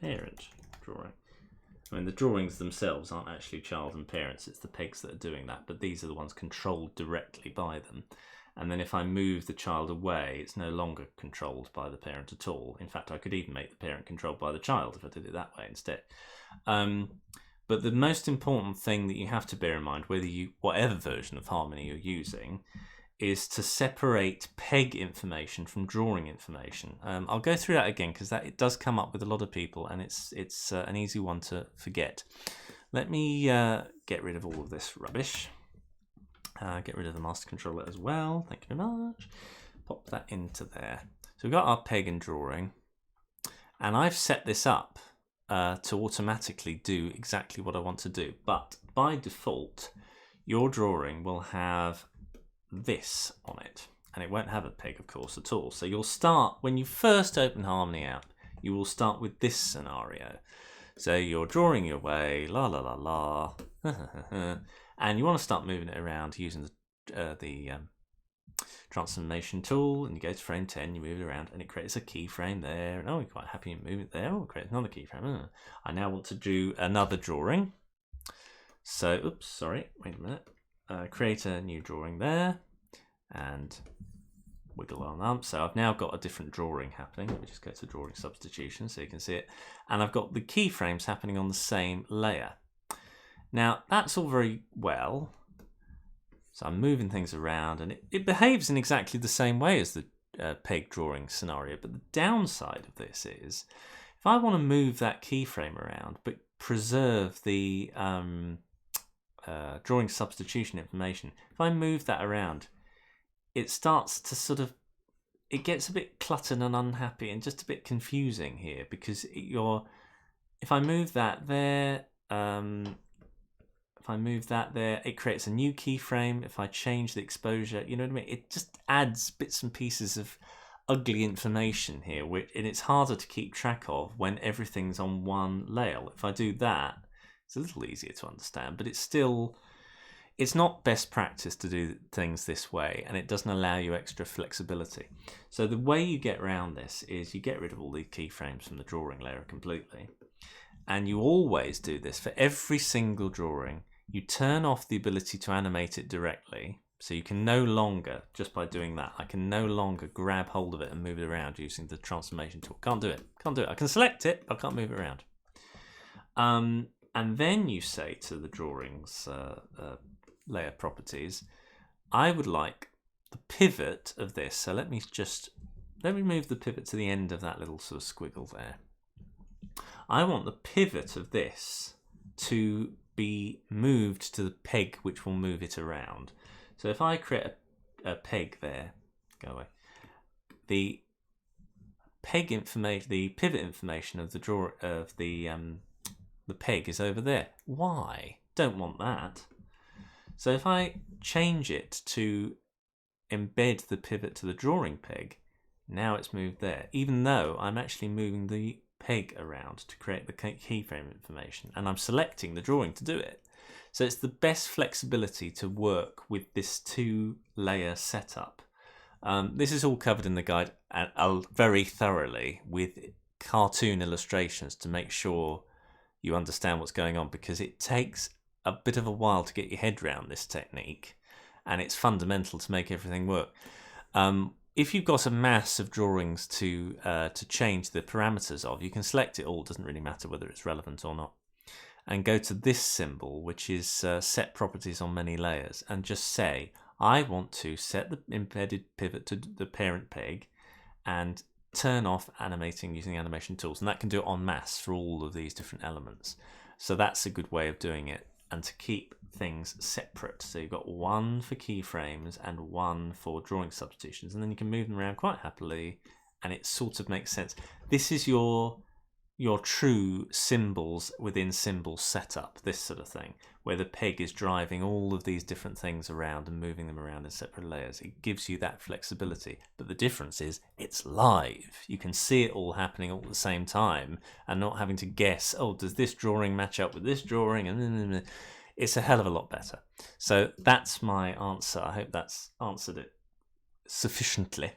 [SPEAKER 2] Parent drawing. I mean, the drawings themselves aren't actually child and parents, it's the pegs that are doing that, but these are the ones controlled directly by them. And then if I move the child away, it's no longer controlled by the parent at all. In fact, I could even make the parent controlled by the child if I did it that way instead. But the most important thing that you have to bear in mind, whatever version of Harmony you're using, is to separate peg information from drawing information. I'll go through that again because it does come up with a lot of people, and it's an easy one to forget. Let me get rid of all of this rubbish. Get rid of the master controller as well. Thank you very much. Pop that into there. So we've got our peg and drawing, and I've set this up to automatically do exactly what I want to do. But by default, your drawing will have this on it, and it won't have a peg, of course, at all. So you'll start, when you first open Harmony app, you will start with this scenario. So you're drawing your way, la la la la, and you want to start moving it around using the transformation tool, and you go to frame 10, you move it around, and it creates a keyframe there, and oh, you're quite happy you move it there, oh, create another keyframe. I now want to do another drawing. So, oops, sorry, wait a minute. Create a new drawing there, and wiggle on up. So I've now got a different drawing happening. Let me just go to drawing substitution so you can see it. And I've got the keyframes happening on the same layer. Now, that's all very well. So I'm moving things around, and it behaves in exactly the same way as the peg drawing scenario. But the downside of this is, if I want to move that keyframe around, but preserve the drawing substitution information, if I move that around, it starts to sort of, it gets a bit cluttered and unhappy and just a bit confusing here, because if I move that there, it creates a new keyframe. If I change the exposure, you know what I mean? It just adds bits and pieces of ugly information here, and it's harder to keep track of when everything's on one layer. If I do that, it's a little easier to understand, but it's not best practice to do things this way, and it doesn't allow you extra flexibility. So the way you get around this is you get rid of all the keyframes from the drawing layer completely, and you always do this for every single drawing, you turn off the ability to animate it directly. So you can no longer, just by doing that, I can no longer grab hold of it and move it around using the transformation tool. Can't do it. Can't do it. I can select it, but I can't move it around. And then you say to the drawings layer properties, I would like the pivot of this. So let me move the pivot to the end of that little sort of squiggle there. I want the pivot of this to be moved to the peg which will move it around. So if I create a peg there, go away. The peg information, the pivot information of the peg is over there. Why? Don't want that. So if I change it to embed the pivot to the drawing peg, now it's moved there, even though I'm actually moving the peg around to create the keyframe information, and I'm selecting the drawing to do it. So it's the best flexibility to work with this 2-layer setup. This is all covered in the guide very thoroughly with cartoon illustrations to make sure you understand what's going on, because it takes a bit of a while to get your head around this technique, and it's fundamental to make everything work. If you've got a mass of drawings to change the parameters of, you can select it all. It doesn't really matter whether it's relevant or not. And go to this symbol, which is set properties on many layers, and just say, I want to set the embedded pivot to the parent peg and turn off animating using animation tools. And that can do it en masse for all of these different elements. So that's a good way of doing it, and to keep things separate. So you've got one for keyframes and one for drawing substitutions, and then you can move them around quite happily, and it sort of makes sense. This is your true symbols within symbols setup, this sort of thing, where the peg is driving all of these different things around and moving them around in separate layers. It gives you that flexibility, but the difference is it's live. You can see it all happening all at the same time and not having to guess, oh, does this drawing match up with this drawing? And it's a hell of a lot better. So that's my answer. I hope that's answered it sufficiently.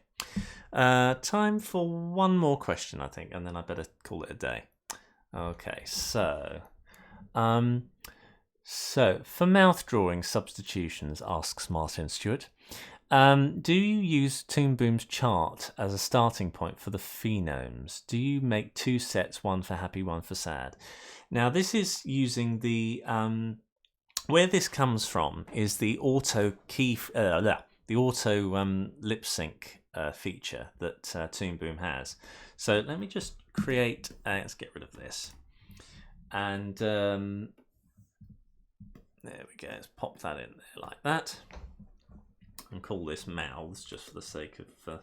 [SPEAKER 2] Time for one more question, I think, and then I better call it a day. Okay, so for mouth drawing substitutions, asks Martin Stewart, do you use Toon Boom's chart as a starting point for the phonemes? Do you make 2 sets, one for happy, one for sad? Now, this is using the where this comes from is the auto lip sync feature that Toon Boom has. So let me just create, let's get rid of this, and there we go, let's pop that in there like that, and call this mouths just for the sake of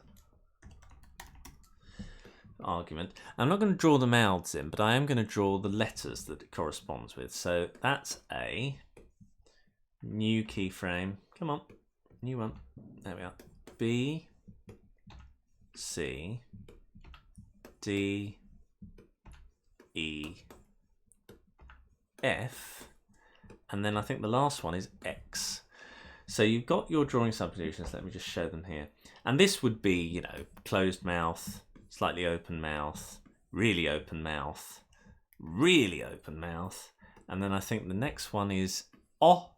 [SPEAKER 2] argument. I'm not going to draw the mouths in, but I am going to draw the letters that it corresponds with. So that's a new keyframe, come on, new one, there we are, B, C, D, E, F, and then I think the last one is X. So you've got your drawing substitutions. Let me just show them here. And this would be, you know, closed mouth, slightly open mouth, really open mouth, really open mouth, and then I think the next one is O,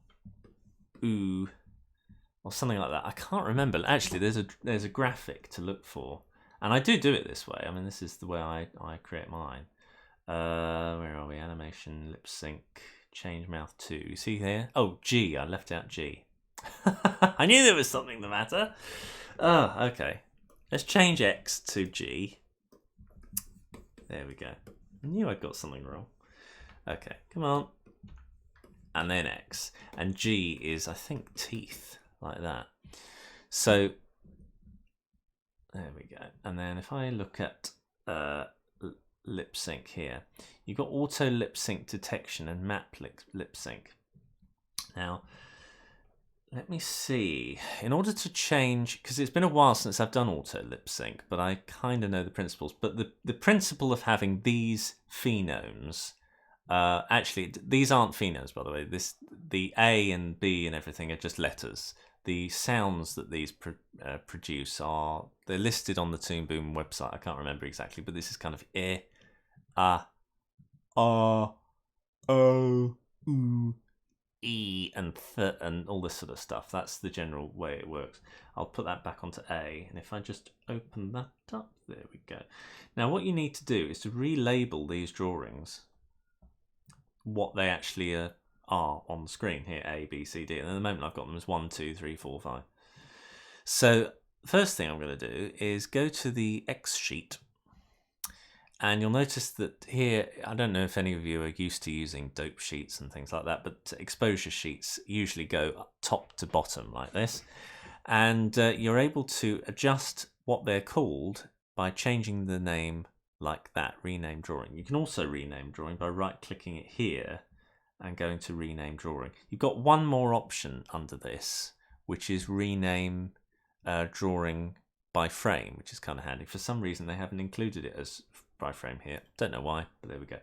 [SPEAKER 2] oo, or something like that. I can't remember. Actually, there's a graphic to look for, and I do it this way. I mean, this is the way I create mine. Where are we? Animation, lip sync, change mouth to. You see here? Oh, G. I left out G. I knew there was something the matter. Oh, okay. Let's change X to G. There we go. I knew I got something wrong. Okay, come on. And then X. And G is, I think, teeth. Like that. So there we go. And then if I look at lip sync here, you've got auto lip sync detection and map lip sync. Now let me see. In order to change, because it's been a while since I've done auto lip sync, but I kind of know the principles. But the principle of having these phonemes, actually these aren't phonemes, by the way. The A and B and everything are just letters. The sounds that these produce they're listed on the Toon Boom website. I can't remember exactly, but this is kind of E, A, R, O, U, E, and th, and all this sort of stuff. That's the general way it works. I'll put that back onto A, and if I just open that up, there we go. Now what you need to do is to relabel these drawings what they actually are on the screen here, A, B, C, D, and at the moment I've got them as 1, 2, 3, 4, 5. So first thing I'm going to do is go to the X sheet, and you'll notice that here, I don't know if any of you are used to using dope sheets and things like that, but exposure sheets usually go top to bottom like this, and you're able to adjust what they're called by changing the name like that, rename drawing. You can also rename drawing by right clicking it here and going to rename drawing. You've got one more option under this, which is rename drawing by frame, which is kind of handy. For some reason they haven't included it as by frame here. Don't know why, but there we go.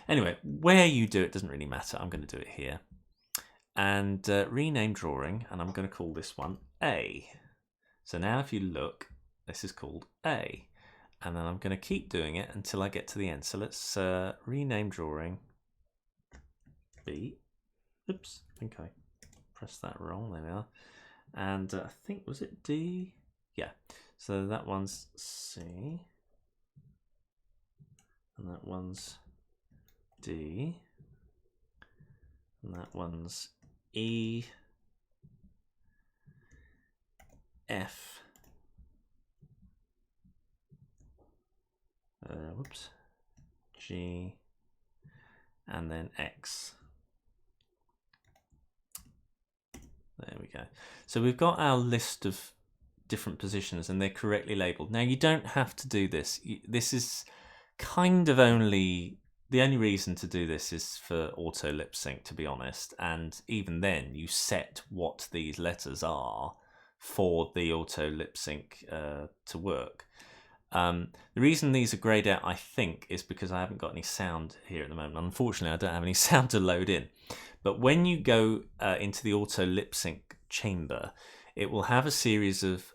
[SPEAKER 2] Anyway, where you do it doesn't really matter. I'm going to do it here. And rename drawing, and I'm going to call this one A. So now if you look, this is called A. And then I'm going to keep doing it until I get to the end. So let's rename drawing B. Oops, I think I pressed that wrong. There we are. And I think, was it D? Yeah. So that one's C. And that one's D. And that one's E. F. Whoops. G. And then X. There we go. So we've got our list of different positions and they're correctly labeled. Now you don't have to do this. This is kind of only, the only reason to do this is for auto lip sync, to be honest. And even then you set what these letters are for the auto lip sync to work. The reason these are grayed out, I think, is because I haven't got any sound here at the moment. Unfortunately, I don't have any sound to load in. But when you go into the auto lip sync chamber, it will have a series of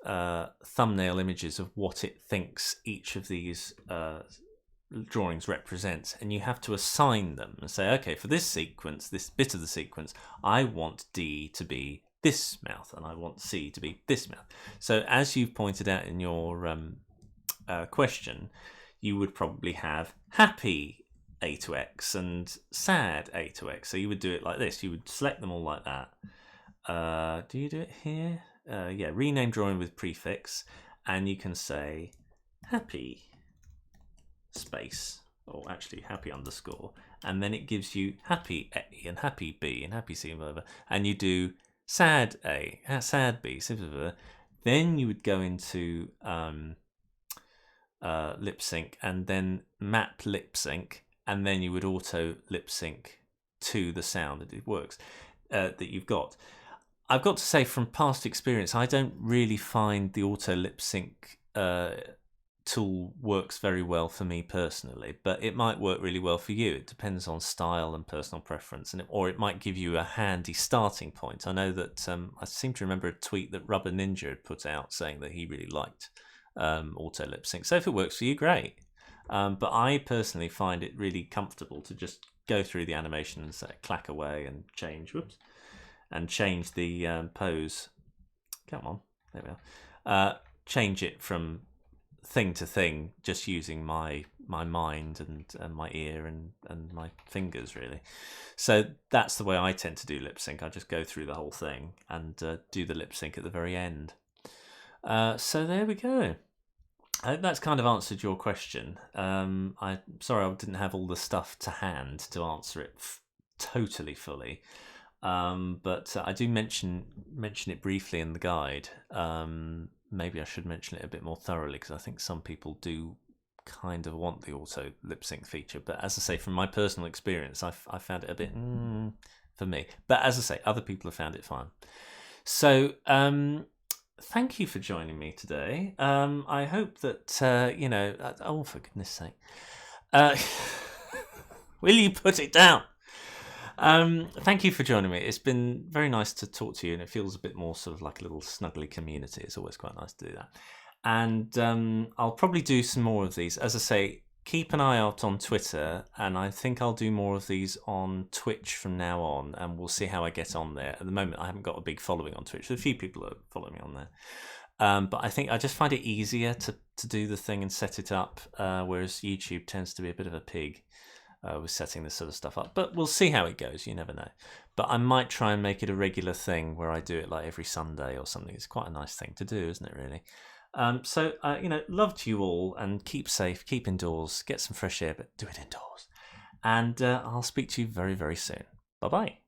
[SPEAKER 2] thumbnail images of what it thinks each of these drawings represents, and you have to assign them and say, okay, for this sequence, this bit of the sequence, I want D to be this mouth and I want C to be this mouth. So as you've pointed out in your question, you would probably have happy A to X and sad A to X. So you would do it like this. You would select them all like that. Do you do it here? Yeah, rename drawing with prefix, and you can say happy space, or actually happy underscore, and then it gives you happy A and happy B and happy C and whatever, and you do sad A, sad B, then you would go into lip sync and then map lip sync, and then you would auto lip sync to the sound that it works that you've got. I've got to say, from past experience, I don't really find the auto lip sync tool works very well for me personally, but it might work really well for you. It depends on style and personal preference, or it might give you a handy starting point. I know that I seem to remember a tweet that Rubber Ninja had put out saying that he really liked auto lip sync. So if it works for you, great. But I personally find it really comfortable to just go through the animation and say clack away and change, and change the pose. Come on, there we are. Change it from thing to thing, just using my mind and my ear and my fingers, really. So that's the way I tend to do lip sync. I just go through the whole thing and do the lip sync at the very end. So there we go. I hope that's kind of answered your question. I'm sorry I didn't have all the stuff to hand to answer it totally fully. But I do mention it briefly in the guide. Maybe I should mention it a bit more thoroughly, because I think some people do kind of want the auto lip sync feature. But as I say, from my personal experience, I found it a bit for me. But as I say, other people have found it fine. So thank you for joining me today. I hope that, oh, for goodness sake. Will you put it down? Thank you for joining me. It's been very nice to talk to you, and it feels a bit more sort of like a little snuggly community. It's always quite nice to do that. And I'll probably do some more of these. As I say, keep an eye out on Twitter, and I think I'll do more of these on Twitch from now on, and we'll see how I get on there. At the moment, I haven't got a big following on Twitch. A few people are following me on there. But I think I just find it easier to do the thing and set it up, whereas YouTube tends to be a bit of a pig with setting this sort of stuff up. But we'll see how it goes. You never know. But I might try and make it a regular thing where I do it like every Sunday or something. It's quite a nice thing to do, isn't it, really? So, love to you all, and keep safe, keep indoors, get some fresh air, but do it indoors. And I'll speak to you very, very soon. Bye-bye.